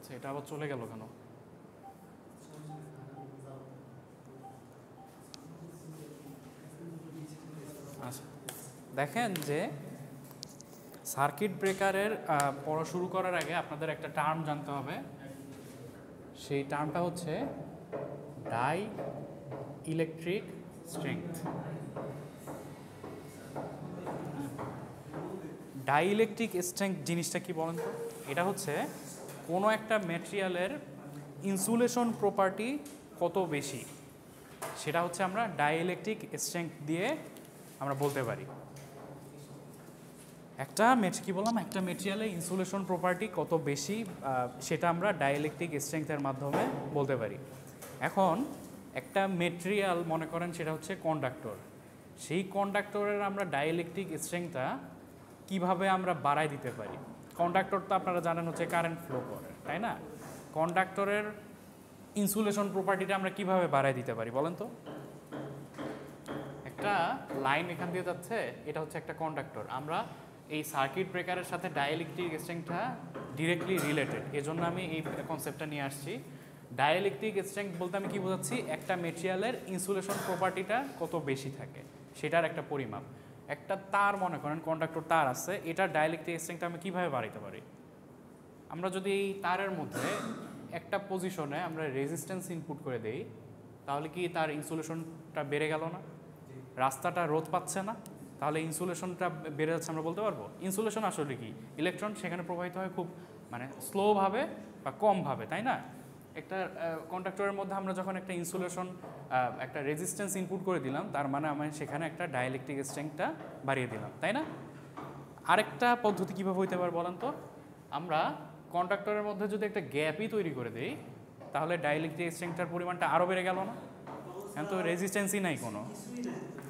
আচ্ছা, এটা আবার চলে গেল কেন? আচ্ছা, দেখেন যে সার্কিট ব্রেকারের পড়া শুরু করার আগে আপনাদের একটা টার্ম জানতে হবে। সেই টার্মটা হচ্ছে die electric strength. Die electric strength জিনিসটা কি বলেন তো? এটা হচ্ছে কোনো একটা ম্যাটেরিয়ালের ইনসুলেশন প্রপার্টি কত বেশি, সেটা হচ্ছে আমরা ডাই ইলেকট্রিক স্ট্রেংথ দিয়ে আমরা বলতে পারি। একটা কি বললাম, একটা ম্যাটেরিয়ালের ইনসুলেশন প্রপার্টি কত বেশি সেটা আমরা ডাই ইলেকট্রিক স্ট্রেংথের মাধ্যমে বলতে পারি। এখন একটা ম্যাটেরিয়াল মনে করেন সেটা হচ্ছে কন্ডাক্টর, সেই কন্ডাক্টরের আমরা ডাই ইলেকট্রিক স্ট্রেংথটা কীভাবে আমরা বাড়ায় দিতে পারি? কন্ডাক্টর তো আপনারা জানেন হচ্ছে কারেন্ট ফ্লো করে, তাই না? কন্ডাক্টরের ইনসুলেশন প্রপার্টিটা আমরা কিভাবে বাড়ায় দিতে পারি বলেন তো? একটা লাইন এখান দিয়ে যাচ্ছে, এটা হচ্ছে একটা কন্ডাক্টর। আমরা এই সার্কিট ব্রেকারের সাথে ডাইইলেকট্রিক স্ট্রেংথটা ডিরেক্টলি রিলেটেড, এজন্য আমি এই কনসেপ্টটা নিয়ে আসছি। ডাইইলেকট্রিক স্ট্রেংথ বলতে আমি কি বোঝাচ্ছি? একটা মেটেরিয়ালের ইনসুলেশন প্রপার্টিটা কত বেশি থাকে সেটার একটা পরিমাপ। একটা তার মনে করেন কন্ডাক্টর তার আছে, এটার ডাইইলেকট্রিক স্ট্রেংথটা আমি কীভাবে বাড়াইতে পারি? আমরা যদি এই তারের মধ্যে একটা পজিশনে আমরা রেজিস্ট্যান্স ইনপুট করে দেই, তাহলে কি তার ইনসুলেশনটা বেড়ে গেল না? রাস্তাটা রোধ পাচ্ছে না, তাহলে ইনসুলেশনটা বেড়ে যাচ্ছে আমরা বলতে পারবো? ইনসুলেশন আসলে কি? ইলেকট্রন সেখানে প্রবাহিত হয় খুব স্লোভাবে বা কমভাবে, তাই না? একটা কন্ডাক্টরের মধ্যে আমরা যখন একটা ইনসুলেশন একটা রেজিস্ট্যান্স ইনপুট করে দিলাম, তার মানে আমি সেখানে একটা ডাইইলেকট্রিক স্ট্রেংথটা বাড়িয়ে দিলাম, তাই না? আরেকটা পদ্ধতি কীভাবে হইতে পারে বলেন তো? আমরা কন্ডাক্টরের মধ্যে যদি একটা গ্যাপই তৈরি করে দিই, তাহলে ডাইইলেকট্রিক স্ট্রেংথটার পরিমাণটা আরও বেড়ে গেল না? এখন তো রেজিস্ট্যান্সই নাই, কোনো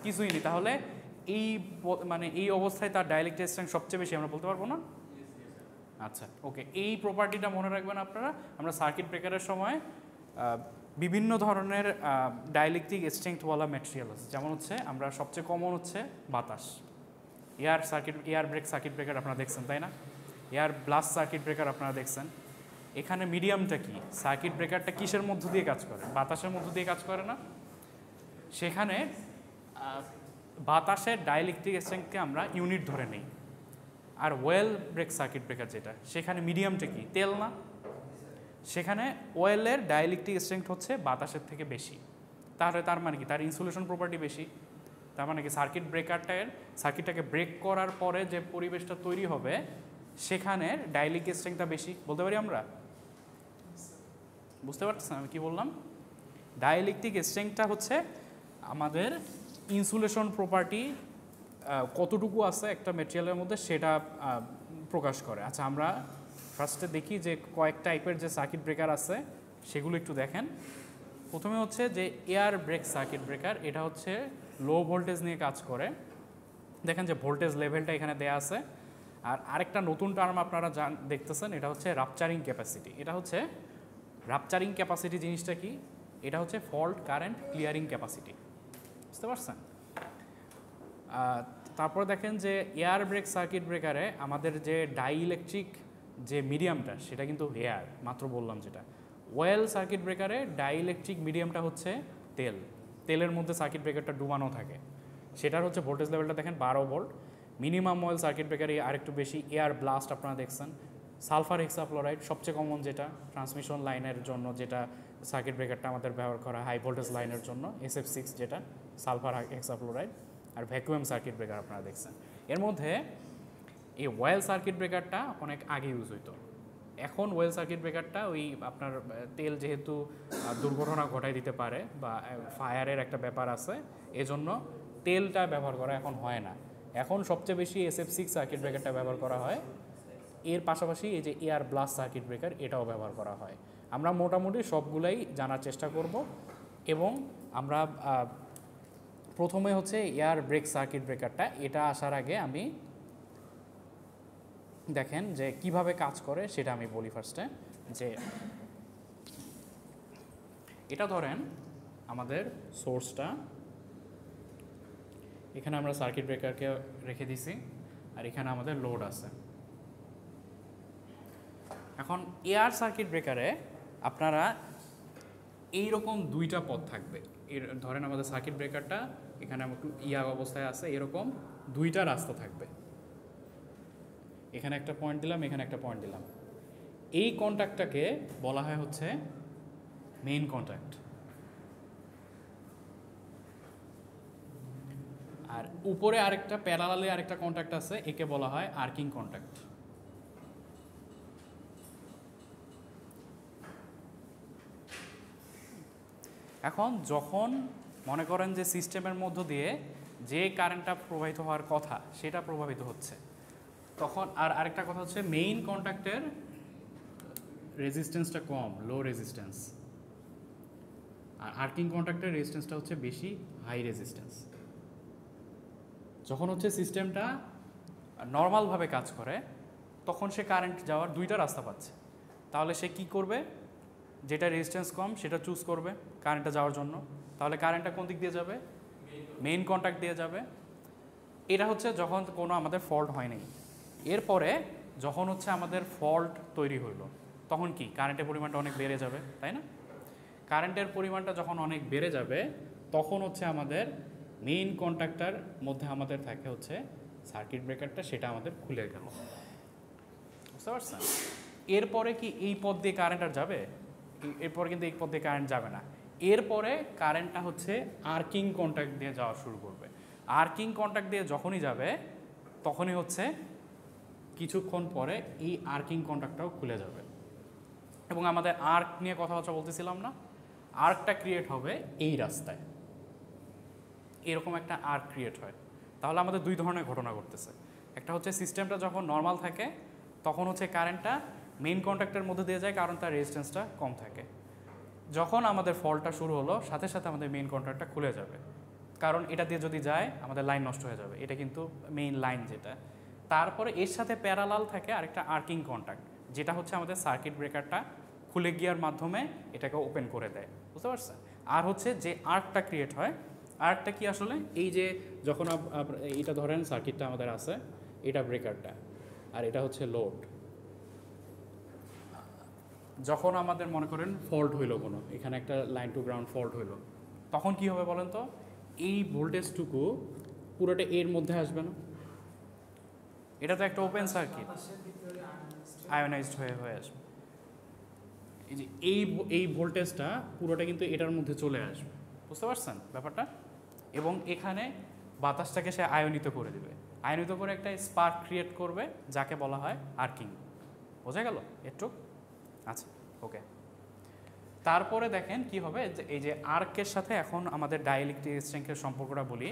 কিছুই নেই, তাহলে এই অবস্থায় তার ডাইইলেকট্রিক স্ট্রেংথ সবচেয়ে বেশি আমরা বলতে পারবো না? আচ্ছা, ওকে, এই প্রপার্টিটা মনে রাখবেন আপনারা। আমরা সার্কিট ব্রেকারের সময় বিভিন্ন ধরনের ডাইইলেকট্রিক স্ট্রেংথওয়ালা ম্যাটেরিয়াল আছে, যেমন হচ্ছে আমরা সবচেয়ে কমন হচ্ছে বাতাস। এয়ার ব্রেক সার্কিট ব্রেকার আপনারা দেখছেন, তাই না? এয়ার ব্লাস্ট সার্কিট ব্রেকার আপনারা দেখছেন। এখানে মিডিয়ামটা কি? সার্কিট ব্রেকারটা কিসের মধ্য দিয়ে কাজ করে? বাতাসের মধ্য দিয়ে কাজ করে না? সেখানে বাতাসের ডাইইলেকট্রিক স্ট্রেংথকে আমরা ইউনিট ধরে নেই। Are well break circuit breaker যেটা, সেখানে মিডিয়ামটা কি? তেল না? সেখানে ওয়েলের ডাইইলেকট্রিক স্ট্রেংথ হচ্ছে বাতাসের থেকে বেশি। তাহলে তার মানে কি? তার ইনসুলেশন প্রপার্টি বেশি। তার মানে কি সার্কিটটাকে ব্রেক করার পরে যে পরিবেশটা তৈরি হবে সেখানে ডাইইলেকট্রিক স্ট্রেংথটা বেশি বলতে পারি আমরা? বুঝতে পারছেন আমি কি বললাম? ডাইইলেকট্রিক স্ট্রেংথটা হচ্ছে আমাদের ইনসুলেশন প্রপার্টি কতটুকু আছে একটা ম্যাটেরিয়ালের মধ্যে সেটা প্রকাশ করে। আচ্ছা, আমরা ফার্স্টে দেখি যে কয়েক টাইপের যে সার্কিট ব্রেকার আছে সেগুলো একটু দেখেন। প্রথমে হচ্ছে যে এয়ার ব্রেক সার্কিট ব্রেকার, এটা হচ্ছে লো ভোল্টেজ নিয়ে কাজ করে। দেখেন যে ভোল্টেজ লেভেলটা এখানে দেয়া আছে। আর আরেকটা নতুন টার্ম আপনারা দেখতেছেন, এটা হচ্ছে রাপচারিং ক্যাপাসিটি। এটা হচ্ছে রাপচারিং ক্যাপাসিটি জিনিসটা কি? এটা হচ্ছে ফল্ট কারেন্ট ক্লিয়ারিং ক্যাপাসিটি। বুঝতে পারছেন? তারপর দেখেন যে এয়ার ব্রেক সার্কিট ব্রেকারে আমাদের যে ডাইইলেকট্রিক যে মিডিয়ামটা সেটা কিন্তু এয়ার, মাত্র বললাম যেটা। ওয়েল সার্কিট ব্রেকারে ডাইইলেকট্রিক মিডিয়ামটা হচ্ছে তেলের মধ্যে সার্কিট ব্রেকারটা ডুবানো থাকে। সেটার হচ্ছে ভোল্টেজ লেভেলটা দেখেন 12 ভোল্ট। মিনিমাম ওয়েল সার্কিট ব্রেকারে আরেকটু বেশি। এয়ার ব্লাস্ট আপনারা দেখছেন। সালফার হেক্সাফ্লোরাইড সবচেয়ে কমন, যেটা ট্রান্সমিশন লাইনের জন্য যেটা সার্কিট ব্রেকারটা আমাদের ব্যবহার করা হাই ভোল্টেজ লাইনের জন্য, SF6 যেটা সালফার হেক্সাফ্লোরাইড। আর ভ্যাকুয়াম সার্কিট ব্রেকার আপনারা দেখছেন। এর মধ্যে এই ওয়েল সার্কিট ব্রেকারটা অনেক আগে ইউজ হইতো। এখন ওয়েল সার্কিট ব্রেকারটা ওই আপনার তেল যেহেতু দুর্ঘটনা ঘটাই দিতে পারে বা ফায়ারের একটা ব্যাপার আছে, এজন্য তেলটা ব্যবহার করা এখন হয় না। এখন সবচেয়ে বেশি SF6 সার্কিট ব্রেকারটা ব্যবহার করা হয়। এর পাশাপাশি এই যে এয়ার ব্লাস্ট সার্কিট ব্রেকার, এটাও ব্যবহার করা হয়। আমরা মোটামুটি সবগুলাই জানার চেষ্টা করব। এবং আমরা প্রথমে হচ্ছে এয়ার ব্রেক সার্কিট ব্রেকারটা, এটা আসার আগে আমি দেখেন যে কিভাবে কাজ করে সেটা আমি বলি ফার্স্টে। যে এটা ধরেন আমাদের সোর্সটা, এখানে আমরা সার্কিট ব্রেকারকে রেখে দিছি, আর এখানে আমাদের লোড আছে। এখন এয়ার সার্কিট ব্রেকারে আপনারা এইরকম দুইটা পথ থাকবে। ধরেন আমাদের সার্কিট ব্রেকারটা এখানে একটু অবস্থায় আছে, এরকম দুইটা রাস্তা থাকবে। এখানে একটা পয়েন্ট দিলাম, এখানে একটা পয়েন্ট দিলাম। এই কন্ট্যাক্টটাকে বলা হয় হচ্ছে মেইন কন্ট্যাক্ট, আর উপরে আরেকটা প্যারালালে আরেকটা কন্ট্যাক্ট আছে, একে বলা হয় আর্কিং কন্ট্যাক্ট। এখন যখন মনে করেন যে সিস্টেমের মধ্য দিয়ে যে কারেন্টটা প্রবাহিত হওয়ার কথা সেটা প্রভাবিত হচ্ছে, তখন আরেকটা কথা হচ্ছে মেইন কন্ট্যাক্টের রেজিস্ট্যান্সটা কম, লো রেজিস্ট্যান্স, আর আর্কিং কন্ট্যাক্টের রেজিস্ট্যান্সটা হচ্ছে বেশি, হাই রেজিস্ট্যান্স। যখন হচ্ছে সিস্টেমটা নর্মালভাবে কাজ করে তখন সে কারেন্ট যাওয়ার দুইটা রাস্তা পাচ্ছে, তাহলে সে কি করবে? যেটা রেজিস্ট্যান্স কম সেটা চুজ করবে কারেন্টটা যাওয়ার জন্য। তাহলে কারেন্টটা কোন দিক দিয়ে যাবে? মেইন কন্ট্যাক্ট দিয়ে যাবে। এটা হচ্ছে যখন কোনো আমাদের ফল্ট হয় নাই। এরপরে যখন হচ্ছে আমাদের ফল্ট তৈরি হইলো তখন কি কারেন্টের পরিমাণটা অনেক বেড়ে যাবে, তাই না? কারেন্টের পরিমাণটা যখন অনেক বেড়ে যাবে তখন হচ্ছে আমাদের মেইন কন্ট্যাক্টটার মধ্যে আমাদের থাকে হচ্ছে সার্কিট ব্রেকারটা, সেটা আমাদের খুলে গেল। বুঝতে পারছেন? এরপরে কি এই পথ দিয়ে কারেন্ট আর যাবে? এরপরে কিন্তু এই পথ দিয়ে কারেন্ট যাবে না। এরপরে কারেন্টটা হচ্ছে আর্কিং কন্ট্যাক্ট দিয়ে যাওয়া শুরু করবে। আর্কিং কন্ট্যাক্ট দিয়ে যখনই যাবে তখনই হচ্ছে কিছুক্ষণ পরে এই আর্কিং কন্ট্যাক্টটাও খুলে যাবে। এবং আমাদের আর্ক নিয়ে কথাবার্তা বলতেছিলাম না, আর্কটা ক্রিয়েট হবে এই রাস্তায়, এরকম একটা আর্ক ক্রিয়েট হয়। তাহলে আমাদের দুই ধরনের ঘটনা ঘটতেছে। একটা হচ্ছে সিস্টেমটা যখন নর্মাল থাকে তখন হচ্ছে কারেন্টটা মেইন কন্ট্যাক্টের মধ্যে দিয়ে যায়, কারণ তার রেজিস্ট্যান্সটা কম থাকে। যখন আমাদের ফলটা শুরু হলো সাথে সাথে আমাদের মেইন কন্ট্যাক্টটা খুলে যাবে, কারণ এটা দিয়ে যদি যায় আমাদের লাইন নষ্ট হয়ে যাবে। এটা কিন্তু মেইন লাইন যেটা। তারপরে এর সাথে প্যারালাল থাকে আরেকটা আর্কিং কন্ট্যাক্ট, যেটা হচ্ছে আমাদের সার্কিট ব্রেকারটা খুলে গিয়ার মাধ্যমে এটাকে ওপেন করে দেয়। বুঝতে পারছেন? আর হচ্ছে যে আর্কটা ক্রিয়েট হয়, আর্কটা কি আসলে এই যে যখন এইটা ধরেন সার্কিটটা আমাদের আছে, এটা ব্রেকারটা আর এটা হচ্ছে লোড। যখন আমাদের মনে করেন ফল্ট হইলো কোনো, এখানে একটা লাইন টু গ্রাউন্ড ফল্ট হইলো, তখন কি হবে বলেন তো? এই ভোল্টেজটুকু পুরোটা এর মধ্যে আসবে না? এটা তো একটা ওপেন সার্কিট, আয়োনাইজড হয়ে আসবে। এই যে এই ভোল্টেজটা পুরোটা কিন্তু এটার মধ্যে চলে আসবে। বুঝতে পারছেন ব্যাপারটা? এবং এখানে বাতাসটাকে সে আয়নিত করে দেবে, আয়নিত করে একটা স্পার্ক ক্রিয়েট করবে যাকে বলা হয় আর্কিং। বোঝা গেল একটু? আচ্ছা, ওকে। তারপরে দেখেন কি হবে, যে এই যে আর্কের সাথে এখন আমাদের ডাইইলেকট্রিক স্ট্রেংথের সম্পর্কটা বলি।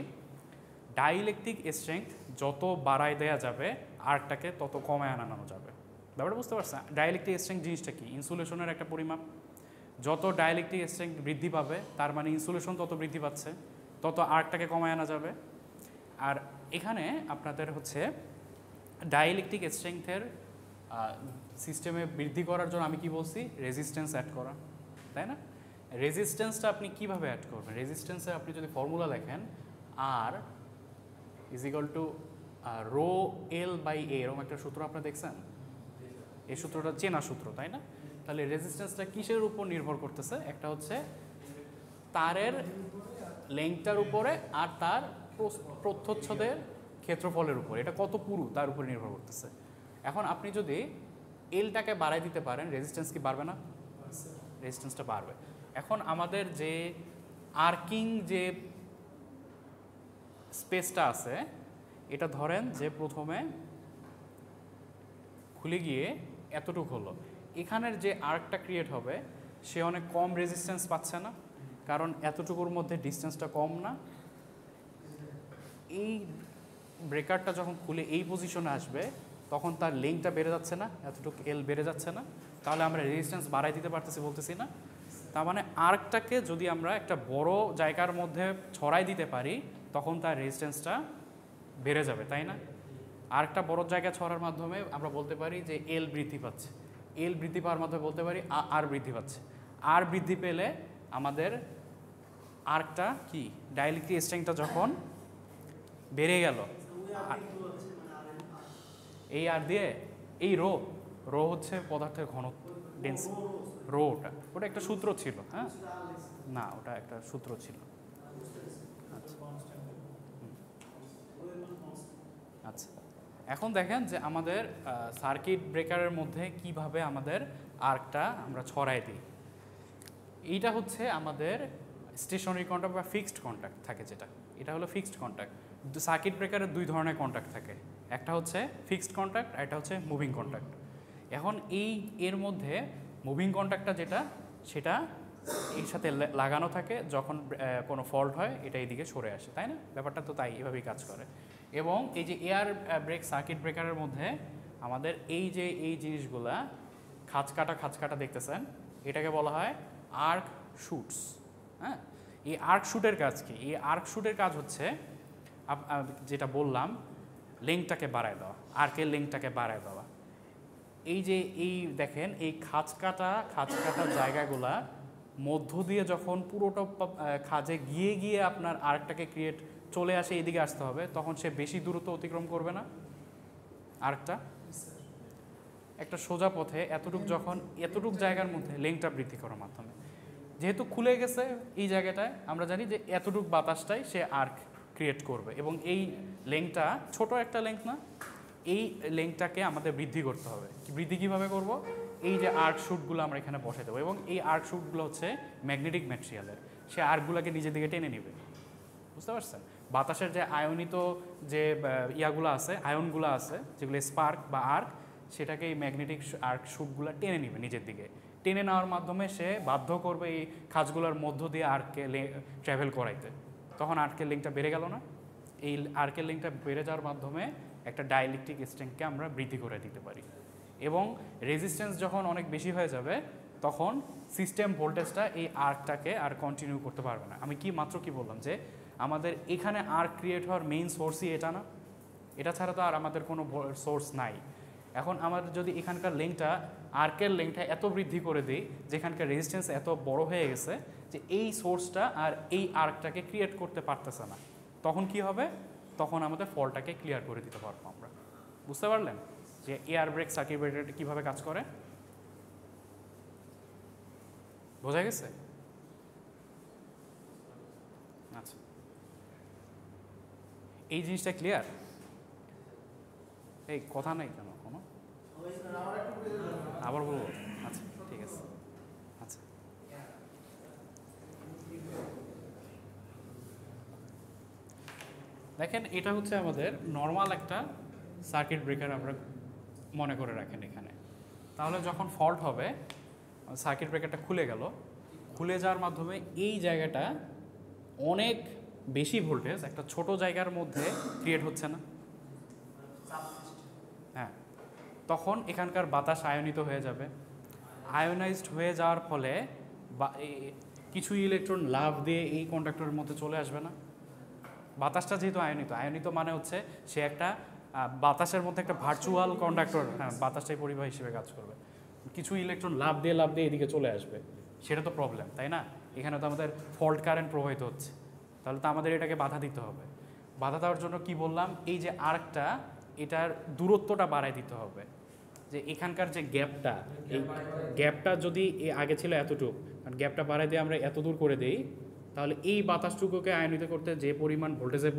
ডাইইলেকট্রিক স্ট্রেংথ যত বাড়ায় দেওয়া যাবে আর্কটাকে তত কমায় আনানো যাবে। ব্যাপারটা বুঝতে পারছেন? ডাইইলেকট্রিক স্ট্রেংথ জিনিসটা কি? ইনসুলেশনের একটা পরিমাপ। যত ডাইইলেকট্রিক স্ট্রেংথ বৃদ্ধি পাবে তার মানে ইনসুলেশন তত বৃদ্ধি পাচ্ছে, তত আর্কটাকে কমায় আনা যাবে। আর এখানে আপনাদের হচ্ছে ডাইইলেকট্রিক স্ট্রেংথের সিস্টেমে বৃদ্ধি করার জন্য আমি কি বলছি? রেজিস্ট্যান্স অ্যাড করা, তাই না? রেজিস্ট্যান্সটা আপনি কিভাবে অ্যাড করবেন? রেজিস্ট্যান্সে আপনি যদি ফর্মুলা লেখেন R is equal to rho L by A, এরকম একটা সূত্র আপনারা দেখছেন? এই সূত্রটা চেনা সূত্র, তাই না? তাহলে রেজিস্ট্যান্সটা কিসের উপর নির্ভর করতেছে? একটা হচ্ছে তারের লেংথটার উপরে আর তার প্রস্থচ্ছেদের ক্ষেত্রফলের উপর, এটা কত পুরু তার উপরে নির্ভর করতেছে। এখন আপনি যদি এলটাকে বাড়াই দিতে পারেন, রেজিস্ট্যান্স কি বাড়বে না? রেজিস্ট্যান্সটা বাড়বে। এখন আমাদের যে আর্কিং যে স্পেসটা আছে, এটা ধরেন যে প্রথমে খুলে গিয়ে এতটুকু হলো, এখানের যে আর্কটা ক্রিয়েট হবে সে অনেক কম রেজিস্ট্যান্স পাচ্ছে না, কারণ এতটুকুর মধ্যে ডিস্টেন্সটা কম না। এই ব্রেকারটা যখন খুলে এই পজিশনে আসবে তখন তার লেংথটা বেড়ে যাচ্ছে না, এতটুকু এল বেড়ে যাচ্ছে না, তাহলে আমরা রেজিস্ট্যান্স বাড়াই দিতে পারতেছি, বলতেছি না? তার মানে আর্কটাকে যদি আমরা একটা বড় জায়গার মধ্যে ছড়াই দিতে পারি তখন তার রেজিস্ট্যান্সটা বেড়ে যাবে, তাই না? আরেকটা বড় জায়গা ছড়ার মাধ্যমে আমরা বলতে পারি যে এল বৃদ্ধি পাচ্ছে, এল বৃদ্ধি পাওয়ার মাধ্যমে বলতে পারি আর বৃদ্ধি পাচ্ছে। আর বৃদ্ধি পেলে আমাদের আর্কটা কি, ডাইইলেকট্রিক স্ট্রেংথটা যখন বেড়ে গেল এই আর দিয়ে এই রো রো হচ্ছে পদার্থের ঘনত্ব, ডেন্সিটি। রো ওটা একটা সূত্র ছিল, হ্যাঁ না ওটা একটা সূত্র ছিল। আচ্ছা এখন দেখেন যে আমাদের সার্কিট ব্রেকারের মধ্যে কিভাবে আমাদের আর্কটা আমরা ছড়াই দিই। এইটা হচ্ছে আমাদের স্টেশনারি কন্ট্যাক্ট বা ফিক্সড কন্ট্যাক্ট থাকে যেটা, এটা হলো ফিক্সড কন্ট্যাক্ট। সার্কিট ব্রেকারের দুই ধরনের কন্ট্যাক্ট থাকে, একটা হচ্ছে ফিক্সড কন্ট্যাক্ট আর একটা হচ্ছে মুভিং কন্ট্যাক্ট। এখন এর মধ্যে মুভিং কন্ট্যাক্টটা যেটা সেটা এর সাথে লাগানো থাকে, যখন কোনো ফল্ট হয় এটা এইদিকে সরে আসে, তাই না? ব্যাপারটা তো তাই, এভাবেই কাজ করে। এবং এই যে এয়ার ব্রেক সার্কিট ব্রেকারের মধ্যে আমাদের এই জিনিসগুলা খাঁচ কাটা দেখতেছেন, এটাকে বলা হয় আর্ক শুটস। হ্যাঁ, এই আর্ক শুটের কাজ কি? এই আর্ক শুটের কাজ হচ্ছে যেটা বললাম, লেংথটাকে বাড়ায় দেওয়া, আর্কের লেংথটাকে বাড়ায় দেওয়া। এই দেখেন এই খাঁচ কাটা জায়গাগুলা মধ্য দিয়ে যখন পুরোটা খাঁজে গিয়ে আপনার আর্কটাকে ক্রিয়েট চলে আসে, এইদিকে আসতে হবে, তখন সে বেশি দূরত্ব অতিক্রম করবে না আর্কটা। একটা সোজা পথে এতটুক জায়গার মধ্যে লেংথটা বৃদ্ধি করার মাধ্যমে, যেহেতু খুলে গেছে এই জায়গাটায়, আমরা জানি যে এতটুক বাতাসটাই সে আর্ক ক্রিয়েট করবে, এবং এই লেংথটা ছোট একটা লেংথ না, এই লেংথটাকে আমাদের বৃদ্ধি করতে হবে। বৃদ্ধি কীভাবে করব? এই যে আর্ক শুটগুলো আমরা এখানে বসাই দেবো, এবং এই আর্ক শুটগুলো হচ্ছে ম্যাগনেটিক ম্যাটেরিয়ালের, সে আর্কগুলোকে নিজের দিকে টেনে নেবে। বুঝতে পারছেন? বাতাসের যে আয়নিত যে ইয়াগুলো আছে, আয়নগুলো আছে, যেগুলো স্পার্ক বা আর্ক, সেটাকে এই ম্যাগনেটিক আর্ক শুটগুলো টেনে নেবে নিজের দিকে। টেনে নেওয়ার মাধ্যমে সে বাধ্য করবে এই খাঁজগুলোর মধ্য দিয়ে আর্ককে ট্রাভেল করাইতে। তখন আর্কের লিঙ্কটা বেড়ে গেল না? এই আর্কের লিঙ্কটা বেড়ে যাওয়ার মাধ্যমে একটা ডাইইলেকট্রিক স্ট্রেংথকে আমরা বৃদ্ধি করে দিতে পারি, এবং রেজিস্ট্যান্স যখন অনেক বেশি হয়ে যাবে তখন সিস্টেম ভোল্টেজটা এই আর্কটাকে আর কন্টিনিউ করতে পারবে না। আমি মাত্র কি বললাম যে আমাদের এখানে আর্ক ক্রিয়েট হওয়ার মেইন সোর্সই এটা না, এটা ছাড়া তো আর আমাদের কোনো সোর্স নাই। এখন আমাদের যদি এখানকার লেংথটা, আর্কের লেংথটা এত বৃদ্ধি করে দিই যেখানকার রেজিস্ট্যান্স এত বড় হয়ে গেছে যে এই সোর্সটা আর এই আর্কটাকে ক্রিয়েট করতে পারতেছে না, তখন কি হবে? তখন আমাদের ফলটাকে ক্লিয়ার করে দিতে পারবো আমরা। বুঝতে পারলেন যে এয়ার ব্রেক সার্কিট ব্রেকার কীভাবে কাজ করে? বোঝা গেছে? আচ্ছা, এই জিনিসটা ক্লিয়ার? এই কথা নাই কেন কোনো? আবার বলবো? আচ্ছা ঠিক আছে। আচ্ছা, দেখেন এটা হচ্ছে আমাদের নর্মাল একটা সার্কিট ব্রেকার, আমরা মনে করে রাখেন এখানে। তাহলে যখন ফল্ট হবে, সার্কিট ব্রেকারটা খুলে গেল, খুলে যাওয়ার মাধ্যমে এই জায়গাটা অনেক বেশি ভোল্টেজ একটা ছোট জায়গার মধ্যে ক্রিয়েট হচ্ছে না? হ্যাঁ, তখন এখানকার বাতাস আয়নিত হয়ে যাবে। আয়োনাইজড হয়ে যাওয়ার ফলে কিছু ইলেকট্রন লাফ দিয়ে এই কন্ডাক্টরের মধ্যে চলে আসবে না? বাতাসটা যেহেতু আয়নিত মানে হচ্ছে সে একটা বাতাসের মধ্যে একটা ভার্চুয়াল কন্ডাক্টর, হ্যাঁ বাতাসটাই পরিবাহী হিসেবে কাজ করবে। কিছু ইলেকট্রন লাফ দিয়ে এদিকে চলে আসবে, সেটা তো প্রবলেম, তাই না? এখানে তো আমাদের ফল্ট কারেন্ট প্রবাহিত হচ্ছে, তাহলে তো আমাদের এটাকে বাধা দিতে হবে। বাধা দেওয়ার জন্য কি বললাম, এই যে আর্কটা, এটার দূরত্বটা বাড়ায় দিতে হবে। যে এখানকার যে গ্যাপটা, এই গ্যাপটা যদি আগে ছিল এতটুকু, গ্যাপটা বাড়ায় দিয়ে আমরা এত দূর করে দিই, তাহলে এই বাতাসটুকুকে আয়নিত করতে যে পরিমাণ ভোল্টেজের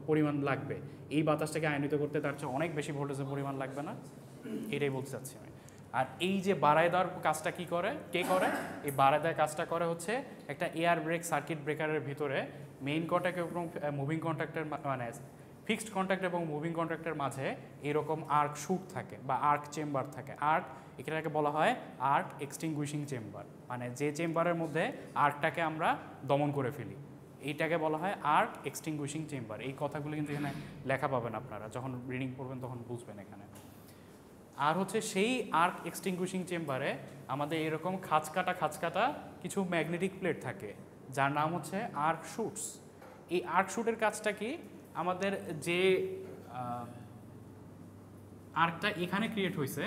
পরিমাণ লাগবে, এই বাতাসটাকে আয়নিত করতে তার চেয়ে অনেক বেশি ভোল্টেজের পরিমাণ লাগবে না? এটাই বলতে চাচ্ছি আমি। আর এই যে বাড়ায় দেওয়ার কাজটা কে করে? এই বাড়ায় দেওয়ার কাজটা করে হচ্ছে একটা এয়ার ব্রেক সার্কিট ব্রেকারের ভিতরে মেইন কন্ট্যাক্ট এবং মুভিং কন্ট্যাক্টের, মানে ফিক্সড কন্ট্যাক্ট এবং মুভিং কন্ট্যাক্টের মাঝে এরকম আর্ক শুট থাকে বা আর্ক চেম্বার থাকে। আর্ক এটাকে বলা হয় আর্ক এক্সটিংগুইশিং চেম্বার, মানে যে চেম্বারের মধ্যে আর্কটাকে আমরা দমন করে ফেলি, এইটাকে বলা হয় আর্ক এক্সটিংগুইশিং চেম্বার। এই কথাগুলো কিন্তু এখানে লেখা পাবেন, আপনারা যখন রিডিং পড়বেন তখন বুঝবেন এখানে। আর হচ্ছে সেই আর্ক এক্সটিংগুইশিং চেম্বারে আমাদের এরকম খাঁচ কাটা কিছু ম্যাগনেটিক প্লেট থাকে, যার নাম হচ্ছে আর্ক শুটস। এই আর্ক শুটের কাজটা কি? আমাদের যে আর্কটা এখানে ক্রিয়েট হয়েছে,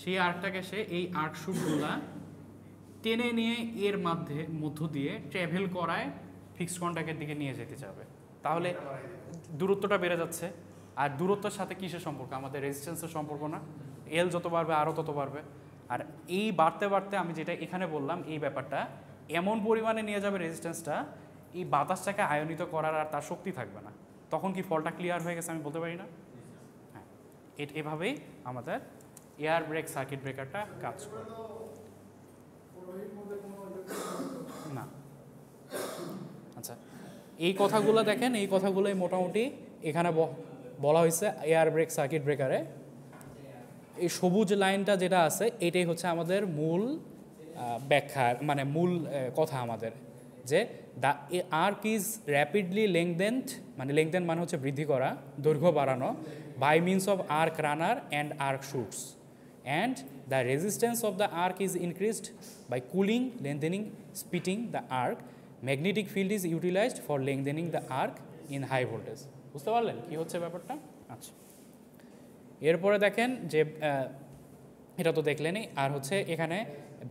সেই আর্কটাকে সে এই আর্ক শুটগুলা টেনে নিয়ে এর মধ্য দিয়ে ট্রাভেল করায় ফিক্সড কন্ট্যাক্টের দিকে নিয়ে যেতে যাবে। তাহলে দূরত্বটা বেড়ে যাচ্ছে, আর দূরত্বের সাথে কিসের সম্পর্ক? আমাদের রেজিস্ট্যান্সের সম্পর্ক না? এল যত বাড়বে আরও তত বাড়বে। আর এই বাড়তে বাড়তে আমি যেটা এখানে বললাম এই ব্যাপারটা এমন পরিমাণে নিয়ে যাবে রেজিস্ট্যান্সটা, এই বাতাসটাকে আয়নিত করার আর তার শক্তি থাকবে না। তখন কি ফলটা ক্লিয়ার হয়ে গেছে আমি বলতে পারি না? হ্যাঁ, এভাবেই আমাদের এয়ার ব্রেক সার্কিট ব্রেকারটা কাজ করে। না, আচ্ছা, এই কথাগুলো দেখেন, এই কথাগুলোই মোটামুটি এখানে বলা হয়েছে এয়ার ব্রেক সার্কিট ব্রেকারে। এই সবুজ লাইনটা যেটা আছে এটাই হচ্ছে আমাদের মূল ব্যাখ্যা, মানে মূল কথা আমাদের, যে the arc is rapidly lengthened, মানে লেংথেন মানে হচ্ছে বৃদ্ধি করা, দৈর্ঘ্য বাড়ানো, by means of arc runner and arc chutes, and the resistance of the arc is increased by cooling, lengthening, splitting the arc, magnetic field is utilized for lengthening the arc in high voltage. বুঝতে পারলেন কী হচ্ছে ব্যাপারটা? আচ্ছা, এরপরে দেখেন যে এটা তো দেখলেনই, আর হচ্ছে এখানে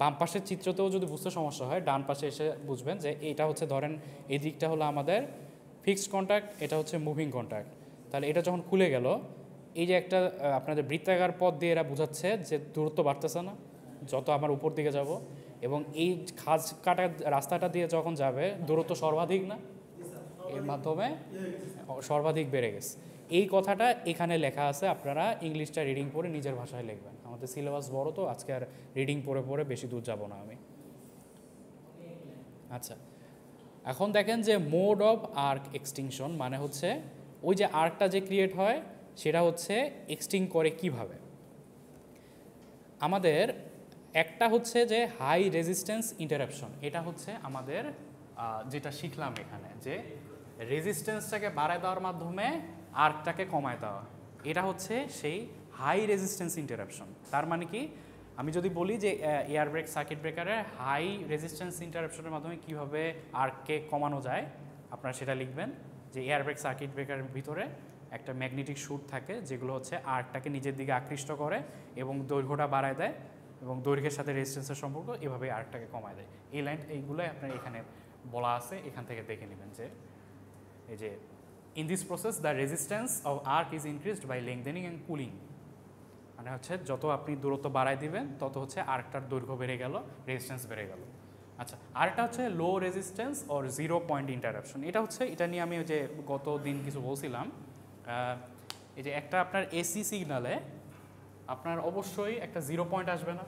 বাম পাশের চিত্রতেও যদি বুঝতে সমস্যা হয় ডান পাশে এসে বুঝবেন যে এটা হচ্ছে, ধরেন এই দিকটা হলো আমাদের ফিক্সড কন্ট্যাক্ট, এটা হচ্ছে মুভিং কন্ট্যাক্ট। তাহলে এটা যখন খুলে গেল, এই যে একটা আপনাদের বৃত্তাকার পথ দিয়ে এরা বোঝাচ্ছে যে দূরত্ব বাড়তেছে না যত আমার উপর দিকে যাব, এবং এই খাজ কাটা রাস্তাটা দিয়ে যখন যাবে দূরত্ব সর্বাধিক না, এর মাধ্যমে সর্বাধিক বেড়ে গেছে। এই কথাটা এখানে লেখা আছে, আপনারা ইংলিশটা রিডিং পড়ে নিজের ভাষায় লিখবেন। আমাদের সিলেবাস বড় তো, আজকে আর রিডিং পড়ে পড়ে বেশি দূর যাব না আমি। আচ্ছা, এখন দেখেন যে মোড অফ আর্ক এক্সটিংশন মানে হচ্ছে ওই যে আর্কটা যে ক্রিয়েট হয় সেটা হচ্ছে এক্সটিং করে কিভাবে। আমাদের একটা হচ্ছে যে হাই রেজিস্ট্যান্স ইন্টারাপশন, এটা হচ্ছে আমাদের যেটা শিখলাম এখানে, যে রেজিস্ট্যান্সটাকে বাড়ায় দেওয়ার মাধ্যমে আর্কটাকে কমায় দেওয়া, এটা হচ্ছে সেই হাই রেজিস্ট্যান্স ইন্টারাপশন। তার মানে কি, আমি যদি বলি যে এয়ার ব্রেক সার্কিট ব্রেকারের হাই রেজিস্ট্যান্স ইন্টারাপশনের মাধ্যমে কীভাবে আর্ককে কমানো যায়, আপনারা সেটা লিখবেন যে এয়ার ব্রেক সার্কিট ব্রেকারের ভিতরে একটা ম্যাগনেটিক শুট থাকে যেগুলো হচ্ছে আর্কটাকে নিজের দিকে আকৃষ্ট করে এবং দৈর্ঘ্যটা বাড়ায় দেয়, এবং দৈর্ঘ্যের সাথে রেজিস্ট্যান্সের সম্পর্ক এভাবে আর্কটাকে কমায় দেয়। এই এইগুলোই আপনার এখানে বলা আছে, এখান থেকে দেখে নেবেন যে এই যে in this process the resistance of arc is increased by lengthening and cooling, মানে হচ্ছে যত আপনি দূরত্ব বাড়ায় দিবেন তত হচ্ছে আর্কটার দৈর্ঘ্য বেড়ে গেল, রেজিস্ট্যান্স বেড়ে গেল। আচ্ছা, আরেকটা হচ্ছে লো রেজিস্ট্যান্স অর 0 পয়েন্ট ইন্টারাপশন। এটা হচ্ছে, এটা নিয়ে আমি যে গত দিন কিছু বলছিলাম, এই যে একটা আপনার এসি সিগনালে আপনার অবশ্যই একটা 0 পয়েন্ট আসবে না,